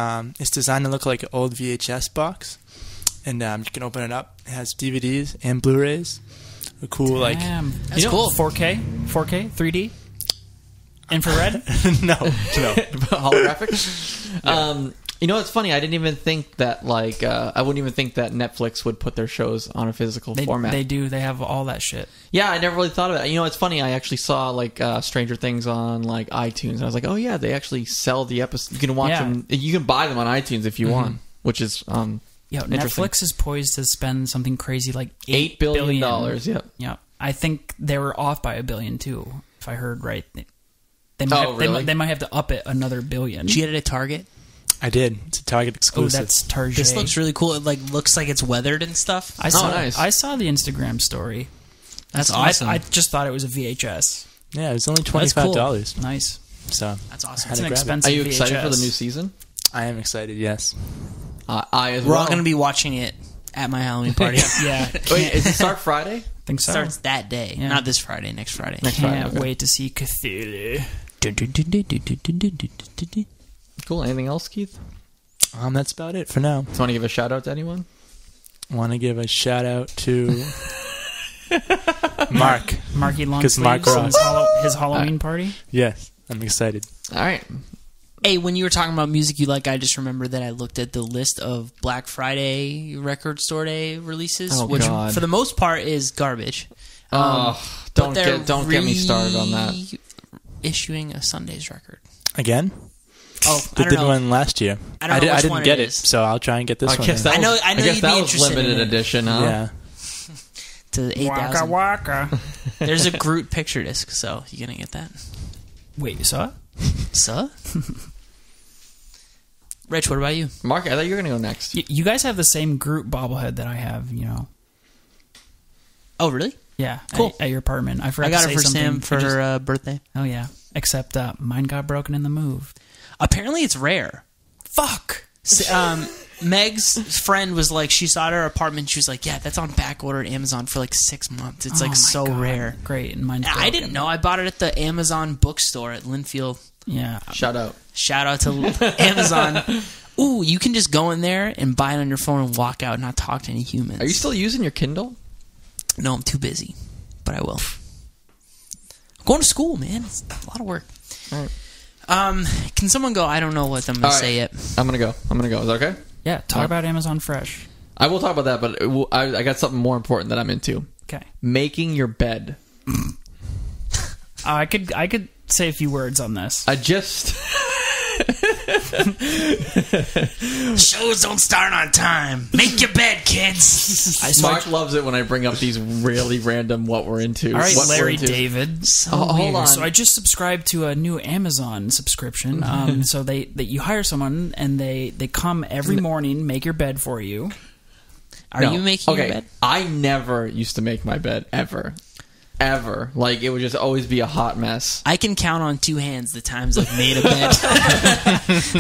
designed to look like an old VHS box. And you can open it up. It has DVDs and Blu-rays. A cool, Damn. That's cool. 4K, 3D, infrared. no. Holographic. Yeah. You know, it's funny. I didn't even think that, I wouldn't even think that Netflix would put their shows on a physical format. They do. They have all that shit. Yeah, I never really thought of it. You know, it's funny. I actually saw Stranger Things on iTunes, and I was like, oh yeah, they actually sell the episode. You can watch them. You can buy them on iTunes if you want, which is Netflix is poised to spend something crazy like $8 billion. Yep. Yeah, I think they were off by $1 billion too, if I heard right. They might have to up it another $1 billion. Did you get it at Target? I did. It's a Target exclusive. Oh, that's Target. This looks really cool. It looks like it's weathered and stuff. I saw the Instagram story. That's awesome. I just thought it was a VHS. Yeah, it was only $25. Nice. So that's awesome. It's an grab it. expensive Are you excited VHS. for the new season? I am excited, yes. I as We're well. all going to be watching it at my Halloween party. Yeah. Wait, is it start Friday? I think so. Starts that day. Yeah. Not this Friday, next Friday. Can't wait to see Cthulhu. Cool. Anything else, Keith? That's about it for now. Do you want to give a shout out to anyone? I want to give a shout out to Mark. Marky Because Longsleeves Mark and Ross. his Halloween party. Yes, I'm excited. All right. Hey, when you were talking about music you like, I just remembered that I looked at the list of Black Friday record store day releases, Oh, which God. for the most part is garbage. Don't get me started on that. Issuing a Sunday's record. Again? Oh, They I did don't know. one last year. I don't know which didn't one get it it, is. so I'll try and get this one. guess then. that I know I you'd guess be that was interested limited in it. edition, huh? Yeah. To Waka 8,000. waka. There's a Groot picture disc, so you gonna get that? Wait, you saw it? So? Rich, what about you? Mark, I thought you were going to go next. You guys have the same Groot bobblehead that I have, Oh, really? Yeah, Cool. At your apartment. I forgot I got to it say for something. Sam for her birthday. Oh, yeah. Except mine got broken in the move. Apparently it's rare. Fuck! Meg's friend was like, she saw it at her apartment. She was like, yeah, that's on back order at Amazon for 6 months. It's Oh my so God. rare. Great. And mine's And I broken. didn't know. I bought it at the Amazon bookstore at Linfield. Yeah. Shout out. Shout out to Amazon. Ooh, you can just go in there and buy it on your phone and walk out and not talk to any humans. Are you still using your Kindle? No, I'm too busy. But I will. I'm going to school, man. It's a lot of work. All right. Can someone go? I don't know what I'm going to say yet. I'm going to go. Is that okay? Yeah, talk about Amazon Fresh. I will talk about that, but I got something more important that I'm into. Okay. Making your bed. I could say a few words on this. I just... Shows don't start on time. Make your bed, kids. Mark loves it when I bring up these really random what we're into. All right, what Larry David. Hold on. So I just subscribed to a new Amazon subscription. So that you hire someone and they come every morning, make your bed for you. Are you making your bed? I never used to make my bed ever. Like, it would just always be a hot mess. I can count on two hands the times I've made a bed.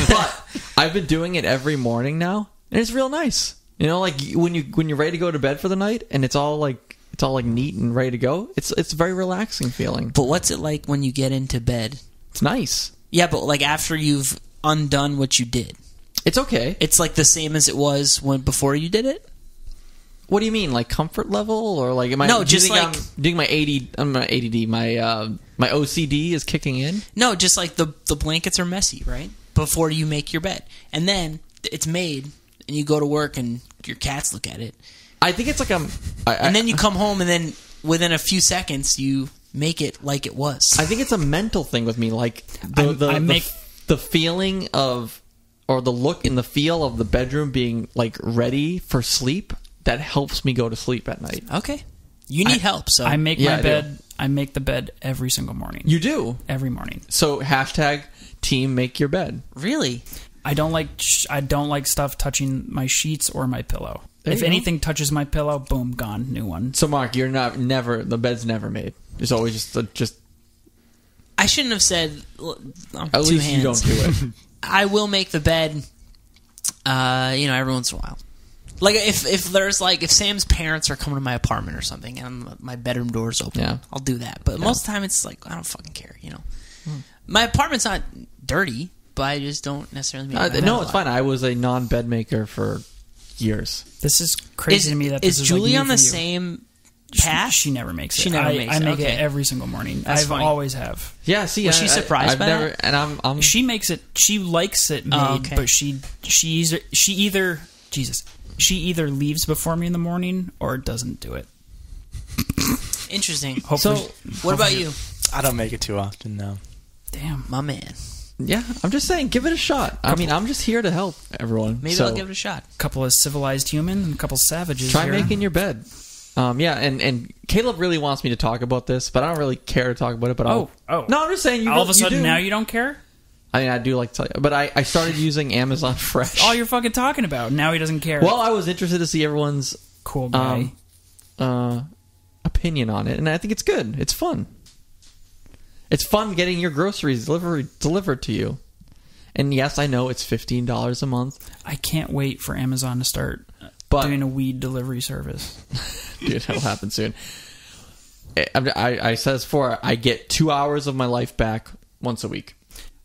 But I've been doing it every morning now, and it's real nice. You know, like when you're ready to go to bed for the night, and it's all like neat and ready to go. It's a very relaxing feeling. But what's it like when you get into bed? It's nice. Yeah, but like after you've undone what you did, it's okay. It's like the same as it was before you did it. What do you mean, like comfort level, or like am I? No, just like I'm doing my ADD. My OCD is kicking in. No, just like the blankets are messy, right? Before you make your bed, and then it's made, and you go to work, and your cats look at it. I think it's like and then you come home, and then within a few seconds, you make it like it was. I think it's a mental thing with me, like the feeling of, or the look and the feel of the bedroom being like ready for sleep. That helps me go to sleep at night. Okay. You need help, so I make my bed. I make the bed every single morning. You do? Every morning. So #team make your bed. Really? I don't like stuff touching my sheets or my pillow. If anything touches my pillow, boom, gone, new one. So Mark, you're never the bed's never made. It's always just I shouldn't have said at least you don't do it. I will make the bed every once in a while. Like if Sam's parents are coming to my apartment or something and my bedroom door's open, I'll do that. But most of the time it's like I don't fucking care, My apartment's not dirty, but I just don't necessarily make my bed no, it's fine. I was a non-bed maker for years. This is crazy to me that is this is Julie like on the same path? She never makes it. She never makes it. I make it every single morning. I always have. Yeah, see, was she surprised by that? And I'm she makes it. She likes it made, but she either leaves before me in the morning or doesn't do it. Interesting. Hopefully, what about you? I don't make it too often, no. Damn, my man. Yeah, I'm just saying, give it a shot. I mean, I'm just here to help everyone. Maybe I'll give it a shot. A couple of civilized humans and a couple of savages. Try making your bed. And Caleb really wants me to talk about this, but I don't really care to talk about it. But no, I'm just saying. All of a sudden, now you don't care. I mean, I do like to tell you, but I started using Amazon Fresh. All you're fucking talking about. Now he doesn't care. Well, I was interested to see everyone's cool guy opinion on it, and I think it's good. It's fun. It's fun getting your groceries delivered to you. And yes, I know it's $15 a month. I can't wait for Amazon to start doing a weed delivery service. Dude, that'll happen soon. I said this before. I get 2 hours of my life back once a week.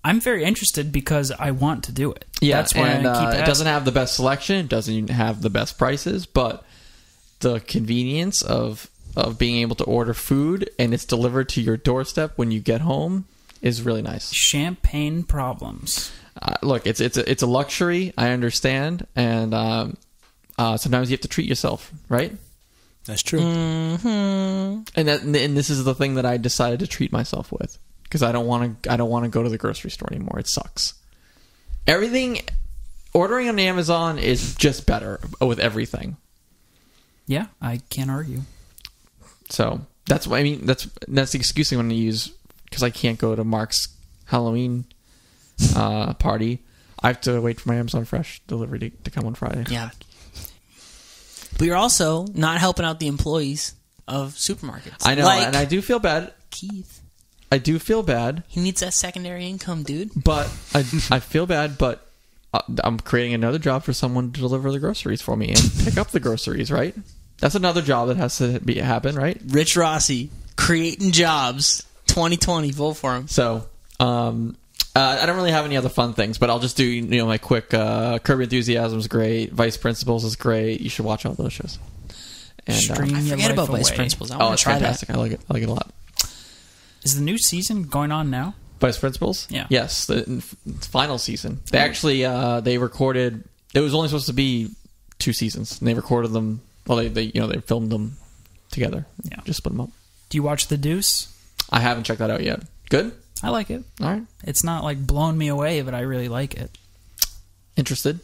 I'm very interested because I want to do it. Yeah, that's why I keep asking. It doesn't have the best selection. It doesn't even have the best prices, but the convenience of being able to order food and it's delivered to your doorstep when you get home is really nice. Champagne problems. Look, it's a luxury. I understand, and sometimes you have to treat yourself, right? That's true. Mm-hmm. And this is the thing that I decided to treat myself with. Because I don't want to go to the grocery store anymore. It sucks. Ordering on Amazon is just better with everything. Yeah, I can't argue. So that's what I mean. That's the excuse I'm going to use because I can't go to Mark's Halloween party. I have to wait for my Amazon Fresh delivery to come on Friday. Yeah, but you're also not helping out the employees of supermarkets. I know, and I do feel bad. Keith. I do feel bad. He needs that secondary income, dude. But I feel bad, but I'm creating another job for someone to deliver the groceries for me and pick up the groceries, right? That's another job that has to happen, right? Rich Rossi, creating jobs, 2020, vote for him. So, I don't really have any other fun things, but I'll just do my quick. Curb Your Enthusiasm is great. Vice Principals is great. You should watch all those shows. And I forget about Vice Principals. I want to try fantastic. that. I like it a lot. Is the new season going on now? Vice Principals? Yeah. Yes, the final season. They actually they recorded. It was only supposed to be 2 seasons, and they recorded them. Well, they filmed them together. Yeah, just split them up. Do you watch The Deuce? I haven't checked that out yet. Good? I like it. All right. It's not like blowing me away, but I really like it. Interested?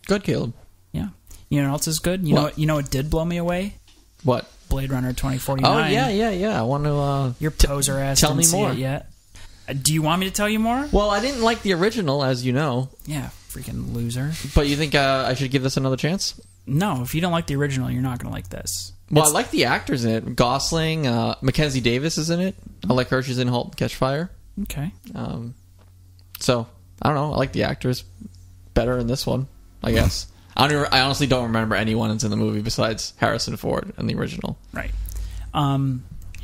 Good, Caleb. Yeah. You know what else is good? You know what did blow me away? What? Blade Runner 2049. Oh, yeah. I want to... Your poser ass tell didn't me see more. it yet. Do you want me to tell you more? Well, I didn't like the original, as you know. Yeah, freaking loser. But you think I should give this another chance? No, if you don't like the original, you're not going to like this. Well, I like the actors in it. Gosling, Mackenzie Davis is in it. I like her. She's in *Halt and Catch Fire*. Okay. So, I don't know. I like the actors better in this one, I guess. I honestly don't remember anyone that's in the movie besides Harrison Ford in the original. Right.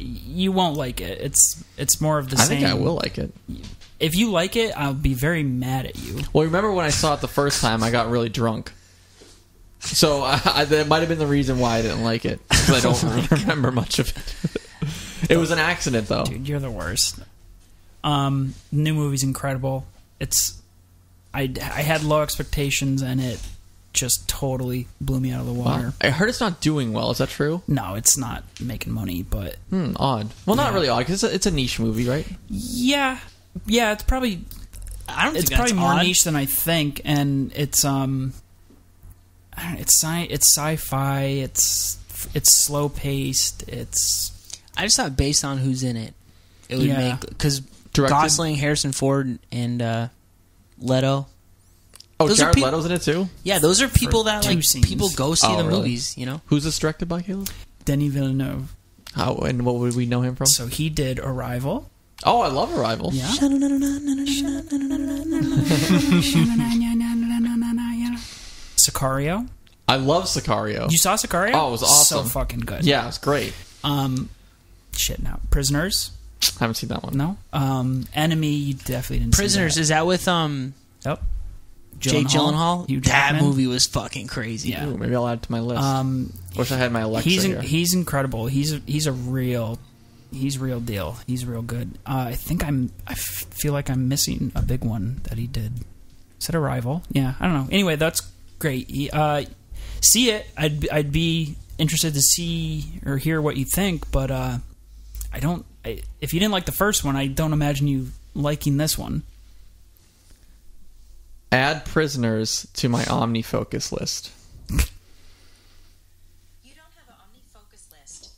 You won't like it. It's more of the same. I think I will like it. If you like it, I'll be very mad at you. Well, remember when I saw it the first time, I got really drunk. So that might have been the reason why I didn't like it. Because I don't remember much of it. It was an accident, though. Dude, you're the worst. New movie's incredible. I had low expectations, and it just totally blew me out of the water. Wow. I heard it's not doing well. Is that true? No, it's not making money, but... Odd. Well, not really odd, because it's a niche movie, right? Yeah, it's probably... I don't think it's that's probably more odd. niche than I think, and it's I don't know, it's sci-fi. It's slow paced. I just thought based on who's in it, it would make because Directed? Gosling, Harrison Ford, and Leto. Oh, Those are Jared peop- Leto's in it, too? Yeah, those are people that two like scenes. people go see the really? movies. You know, Who's this directed by, Caleb? Denis Villeneuve. How and what would we know him from? So he did Arrival. Oh, I love Arrival. Yeah. Sicario. I love Sicario. You saw Sicario? Oh, it was awesome. So fucking good. Yeah, it's great. Shit. Now, Prisoners. Haven't seen that one. No. Enemy. You definitely didn't. Prisoners. See Is that with Yep. Jake Gyllenhaal? Hugh That Jackman. movie was fucking crazy. Yeah. Ooh, maybe I'll add it to my list. Wish I had my Alexa here. He's incredible. He's real deal. He's real good. I feel like I'm missing a big one that he did. Is it Arrival? Yeah, I don't know. Anyway, that's great. See it. I'd be interested to see or hear what you think, but if you didn't like the first one, I don't imagine you liking this one. Add Prisoners to my OmniFocus list. You don't have an OmniFocus list.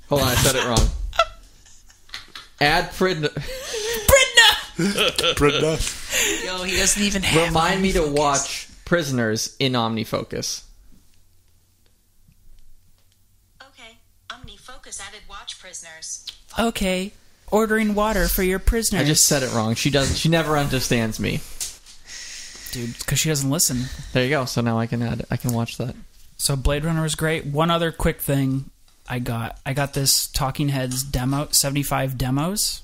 Hold on, I said it wrong. Add Yo, he doesn't even have. Remind me to OmniFocus. watch Prisoners in OmniFocus. Okay. OmniFocus added watch prisoners. Okay, ordering water for your prisoners. I just said it wrong. She never understands me. dude, because she doesn't listen. There you go. So now I can watch that. So Blade Runner was great. One other quick thing I got this Talking Heads demo, 75 demos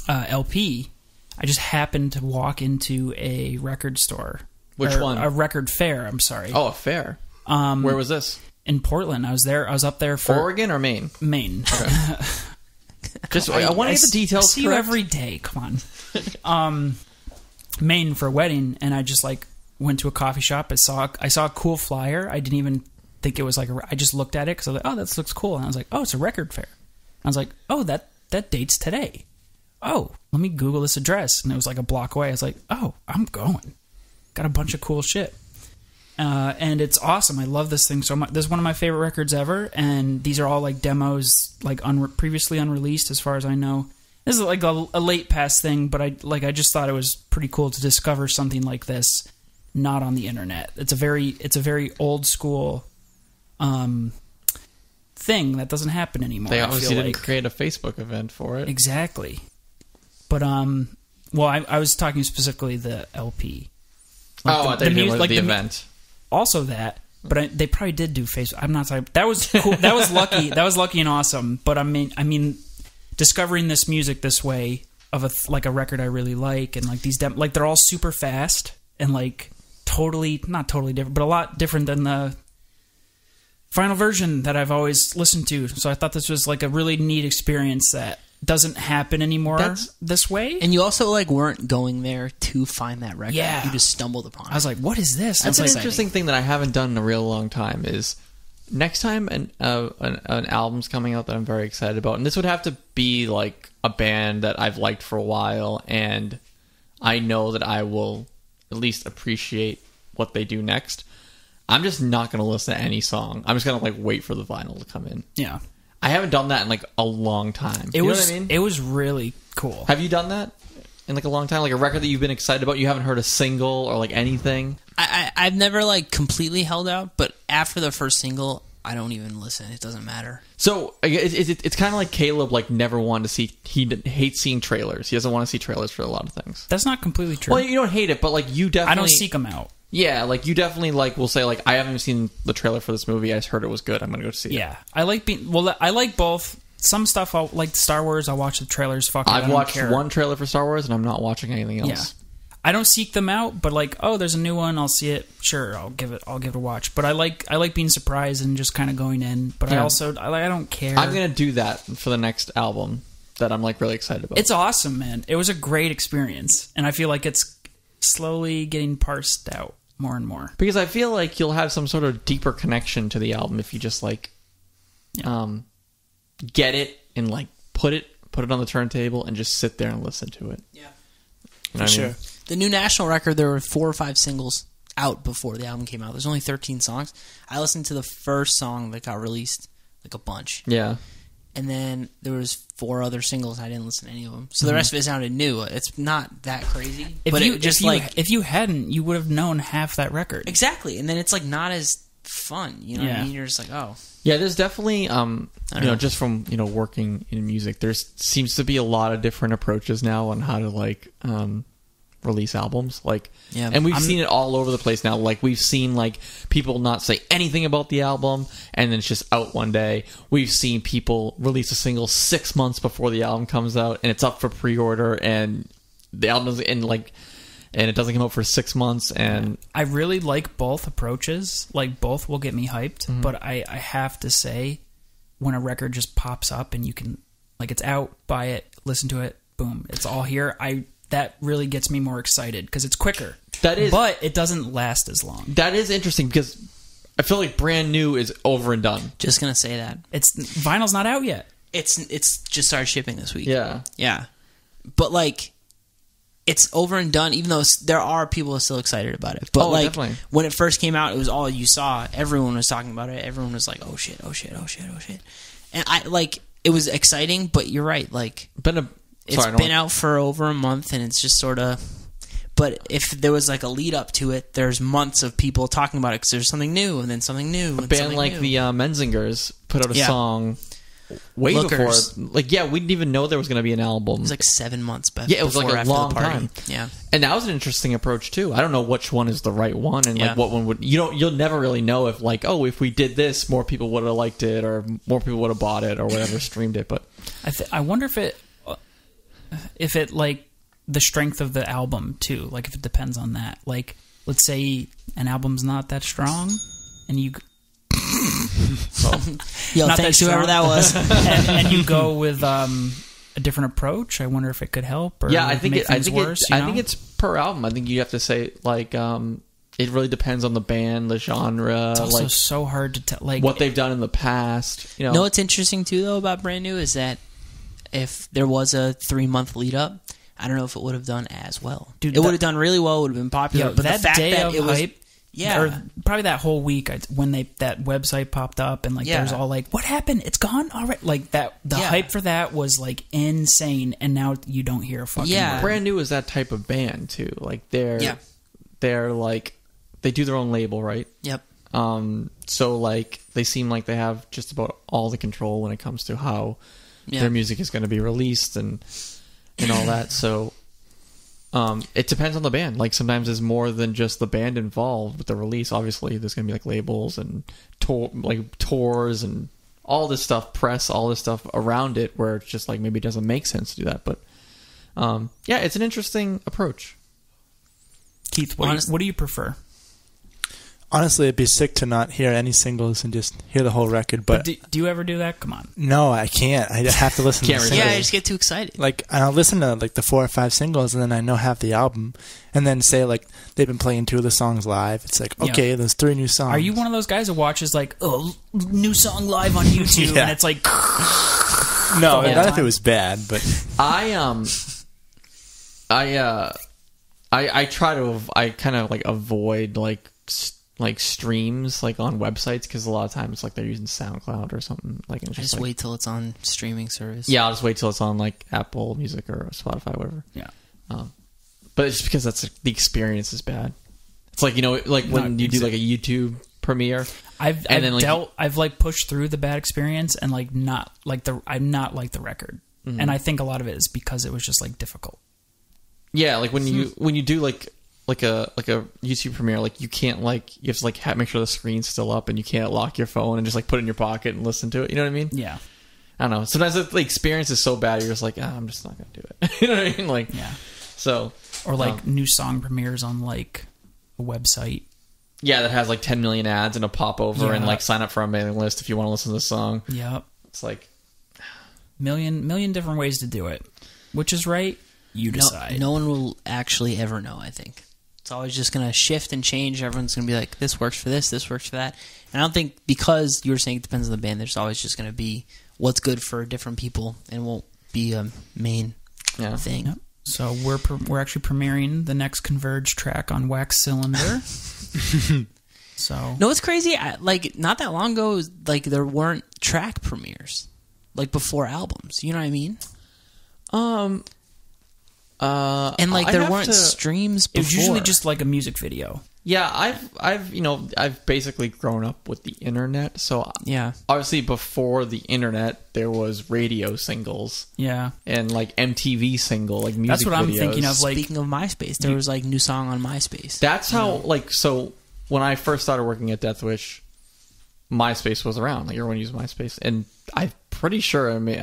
LP. I just happened to walk into a record store. Which one? A record fair, I'm sorry. Oh, a fair. Where was this? In Portland. I was up there for Oregon or Maine? Maine. Okay. Just I want to get the details. I see you correct. every day. Come on. Maine for a wedding, and I just went to a coffee shop. I saw a cool flyer. I didn't even think it was I just looked at it because I was like, oh, that looks cool. And I was like, oh, it's a record fair. I was like, oh, that dates today. Oh, let me Google this address. And it was like a block away. I was like, oh, I'm going. Got a bunch of cool shit. And it's awesome. I love this thing so much. This is one of my favorite records ever. And these are all demos, previously unreleased as far as I know. This is a late pass thing, but I just thought it was pretty cool to discover something like this not on the internet. It's a very old school thing that doesn't happen anymore. They I obviously feel didn't create a Facebook event for it. Exactly. But well, I was talking specifically the LP. I thought you were the event. Also that, but they probably did do Facebook. I'm not sorry. That was cool. That was lucky. That was lucky and awesome. But I mean, discovering this music this way of a record I really like, and these they're all super fast and not totally different, but a lot different than the final version that I've always listened to. So I thought this was a really neat experience that doesn't happen anymore this way. And you also weren't going there to find that record. Yeah. You just stumbled upon it. I was like, what is this? That's an interesting thing that I haven't done in a real long time is next time an album's coming out that I'm very excited about, and this would have to be like a band that I've liked for a while, and I know that I will at least appreciate what they do next. I'm just not going to listen to any song. I'm just going to like wait for the vinyl to come in. Yeah. I haven't done that in like a long time. It you was, know what I mean? It was really cool. Have you done that in like a long time? Like a record that you've been excited about, you haven't heard a single or like anything? I've never like completely held out, but after the first single, I don't even listen. It doesn't matter. So it's kind of like Caleb like never wanted to see. He hates seeing trailers. He doesn't want to see trailers for a lot of things. That's not completely true. Well, you don't hate it, but like you definitely. I don't seek them out. Yeah, like you definitely like will say like I haven't even seen the trailer for this movie. I just heard it was good. I'm gonna go see it. Yeah, I like both. Some stuff I'll like Star Wars. I'll watch the trailers. Fuck it, I've watched one trailer for Star Wars, and I'm not watching anything else. Yeah. I don't seek them out, but like, oh, there's a new one, I'll see it. Sure, I'll give it a watch. But I like being surprised and just kind of going in. But Yeah. I don't care. I'm gonna do that for the next album that I'm like really excited about. It's awesome, man. It was a great experience, and I feel like it's slowly getting parsed out more and more. Because I feel like you'll have some sort of deeper connection to the album if you just like get it and like put it on the turntable and just sit there and listen to it. Yeah. You know For what I sure. mean? The new National record, there were 4 or 5 singles out before the album came out. There's only 13 songs. I listened to the first song that got released like a bunch. Yeah. And then there was 4 other singles. I didn't listen to any of them. So the rest of it sounded new. It's not that crazy. If you hadn't, you would have known half that record. Exactly. And then it's like not as fun. You know what I mean? You're just like, oh. Yeah, there's definitely, I don't know. just from, working in music, there seems to be a lot of different approaches now on how to, like, release albums. Like, Yeah. and we've seen it all over the place now. Like, we've seen, like, people not say anything about the album, and then it's just out one day. We've seen people release a single 6 months before the album comes out, and it's up for pre-order, and the album doesn't, and it doesn't come out for 6 months, and I really like both approaches. Like, both will get me hyped. But I have to say, when a record just pops up and you can, like, it's out, buy it, listen to it, boom, it's all here. That really gets me more excited because it's quicker. That is, but it doesn't last as long. that is interesting because I feel like brand new is over and done. Just going to say that. Vinyl's not out yet. It's just started shipping this week. Yeah. Yeah. But, like, it's over and done, even though there are people who are still excited about it. But, like, definitely. when it first came out, it was all you saw. Everyone was talking about it. Everyone was like, oh, shit, oh, shit, oh, shit, oh, shit. And, it was exciting, but you're right. Like, it's been out for over a month, and it's just sort of... But if there was, like, a lead-up to it, there's months of people talking about it because there's something new, and then something new, A band like the Menzingers put out a song way Lookers. before. Like, yeah, we didn't even know there was going to be an album. It was like 7 months back. Yeah, it was like before, a after long the party. time. Yeah. And that was an interesting approach too. I don't know which one is the right one, and Yeah. like what one would you'll never really know if like if we did this, more people would have liked it, or more people would have bought it, or whatever, streamed it. But I wonder if it like the strength of the album too. Like if it depends on that. Like let's say an album's not that strong, and you. Yo, Not thanks that whoever strong. that was. and you go with a different approach. I wonder if it could help. Or yeah, I think make things worse. I think it's per album. I think you have to say like it really depends on the band, the genre, It's also like so hard to tell. Like what they've done in the past. You know what's interesting too though about Brand New is that if there was a 3-month lead up, I don't know if it would have done as well. Dude, it would have done really well. It would have been popular. Yeah, but that the fact day that of it was, hype, yeah, or probably that whole week when that website popped up and like Yeah. there's all like, what happened? It's gone. All right, like that. The Yeah. hype for that was like insane, and now you don't hear a fucking Yeah. word. Brand New is that type of band too. Like they're like they do their own label, right? Yep. So like they seem like they have just about all the control when it comes to how their music is going to be released and all that. So it depends on the band. Like sometimes there's more than just the band involved with the release. Obviously, there's going to be like labels and tours and all this stuff, press, all this stuff around it, where it's just like maybe it doesn't make sense to do that. But yeah, it's an interesting approach. Keith, what do you prefer? Honestly, it'd be sick to not hear any singles and just hear the whole record. But do you ever do that? Come on. no, I can't. I have to listen to the singles. Yeah, I just get too excited. Like, and I'll listen to like the 4 or 5 singles, and then I know half the album. And then say like they've been playing 2 of the songs live. It's like, okay, there's 3 new songs. Are you one of those guys that watches like, new song live on YouTube, Yeah. and it's like, No, the whole not if time? it was bad, but I try to I kind of like avoid like streams like on websites because a lot of times like they're using SoundCloud or something like. And it's I just like, wait till it's on streaming service. Yeah, I'll just wait till it's on like Apple Music or Spotify, whatever. yeah. But it's just because the experience is bad. It's like, you know, like when you do like a YouTube premiere. I've pushed through the bad experience and like I'm not like the record, and I think a lot of it is because it was just like difficult. Yeah, like when you do like a YouTube premiere, like you can't like you have to like make sure the screen's still up and you can't lock your phone and just like put it in your pocket and listen to it. You know what I mean? Yeah. I don't know. Sometimes the experience is so bad, you're just like, I'm just not gonna do it. You know what I mean? Like, yeah. So, or like new song premieres on like a website. Yeah, that has like 10 million ads and a pop over and like sign up for a mailing list if you want to listen to the song. Yep. It's like million different ways to do it. Which is right? You decide. No one will actually ever know, I think. It's always just going to shift and change. Everyone's going to be like, this works for this works for that. And I don't think, because you were saying it depends on the band, there's always just going to be what's good for different people and won't be a main thing. Yep. So we're actually premiering the next Converge track on Wax Cylinder. So no, it's crazy. Like not that long ago, like there weren't track premieres, like before albums. You know what I mean? And like there weren't streams before. It was usually just like a music video. Yeah, I've basically grown up with the internet. So yeah, obviously before the internet, there was radio singles. Yeah, and like MTV single, like music. That's what I'm videos. thinking of. Like, speaking of MySpace, there was like new song on MySpace. That's how like so. When I first started working at Death Wish, MySpace was around. Like everyone used MySpace, and I'm pretty sure. I mean,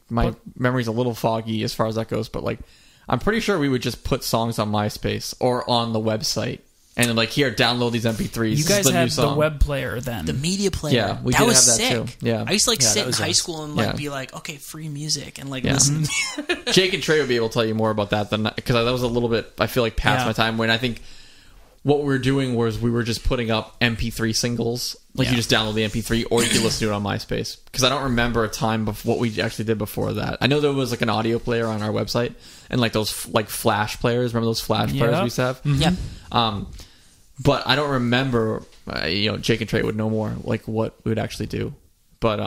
my memory's a little foggy as far as that goes, but like I'm pretty sure we would just put songs on MySpace or on the website, and then like here, download these MP3s. You guys had the web player then, the media player. Yeah, we that did was have that sick. too. Yeah, I used to like sit in high nice. school and like be like, okay, free music, and like Yeah. listen. Jake and Trey would be able to tell you more about that than because that was a little bit. I feel like past my time when I think. What we were doing was we were just putting up MP3 singles. Like you just download the MP3 or you could listen to it on MySpace. Because I don't remember a time of what we actually did before that. I know there was like an audio player on our website and like those like flash players. Remember those flash players we used to have? Yeah. But I don't remember, Jake and Trey would know more like what we would actually do. But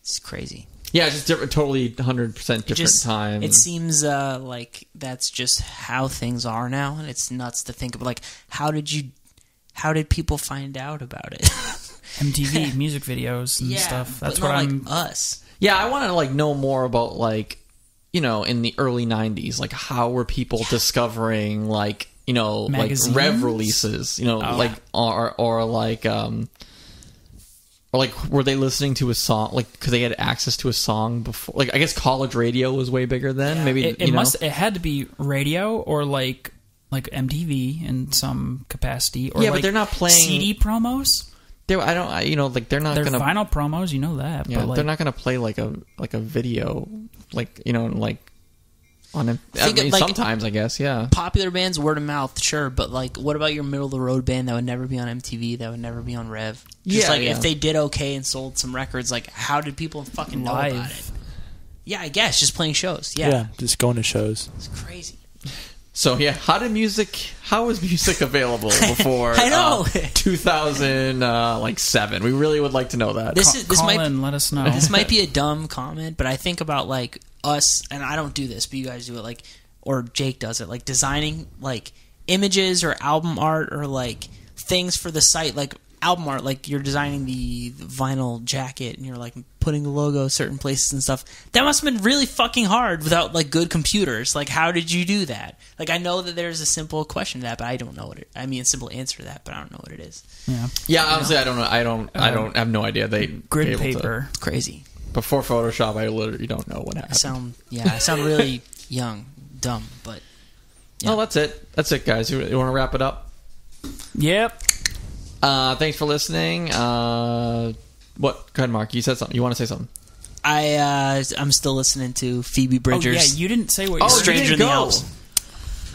it's crazy. Yeah, it's just different, totally 100% different time. It seems like that's just how things are now, and it's nuts to think of. Like, how did people find out about it? MTV music videos and stuff. That's what I'm. Like us. Yeah, I want to like know more about like, in the early 90s, like how were people discovering like, magazines? like rev releases, like or like or like were they listening to a song like because they had access to a song before? Like I guess college radio was way bigger then. Yeah. Maybe it had to be radio or like MTV in some capacity. Or but they're not playing CD promos. They're not They're gonna vinyl promos. You know that. Yeah, but like, they're not gonna play like a video like like on. Sometimes I guess Popular bands, word of mouth, sure, but like, what about your middle of the road band that would never be on MTV, that would never be on Rev? Just if they did okay and sold some records, like how did people fucking know about it? Yeah, I guess just playing shows. Yeah, just going to shows. It's crazy. So how was music available before I know 2007? We really would like to know that. Let us know. This might be a dumb comment, but I think about like us, and I don't do this, but you guys do it, like, or Jake does it, like designing like images or album art or like things for the site, like album art, like you're designing the vinyl jacket and you're like putting the logo certain places and stuff. That must have been really fucking hard without like good computers. Like, how did you do that? Like, I know that there's a simple question to that, but I don't know what it. I mean, a simple answer to that, but I don't know what it is. Yeah. Honestly, I don't know. I don't have no idea. They grid paper. It's crazy. Before Photoshop, I literally don't know what happened. I sound really young, dumb, but. Yeah. Oh, that's it, guys. You want to wrap it up? Yep. Thanks for listening. What? Go ahead, Mark. You said something. You want to say something? I'm still listening to Phoebe Bridgers. Oh, yeah, you didn't say what you were Stranger in the Alps.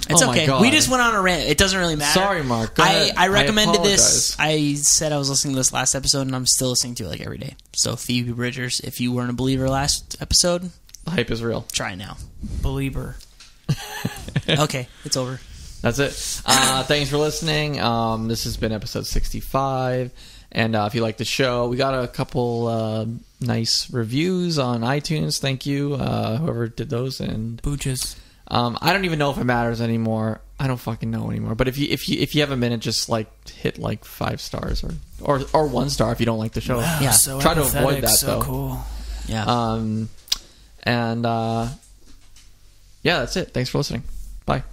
It's Oh my okay. God. We just went on a rant. It doesn't really matter. Sorry, Mark. Go ahead. I recommended this. apologize. I said I was listening to this last episode, and I'm still listening to it like every day. So Phoebe Bridgers, if you weren't a believer last episode, The hype is real. try now. Believer. Okay, it's over. That's it. Thanks for listening. This has been episode 65. And if you like the show, we got a couple nice reviews on iTunes. Thank you, whoever did those. And Booches. I don't even know if it matters anymore. I don't fucking know anymore. But if you have a minute, just like hit like 5 stars or 1 star if you don't like the show. Wow, Yeah. so Try to avoid empathetic, that, so though. Cool. Yeah. Yeah, that's it. Thanks for listening. Bye.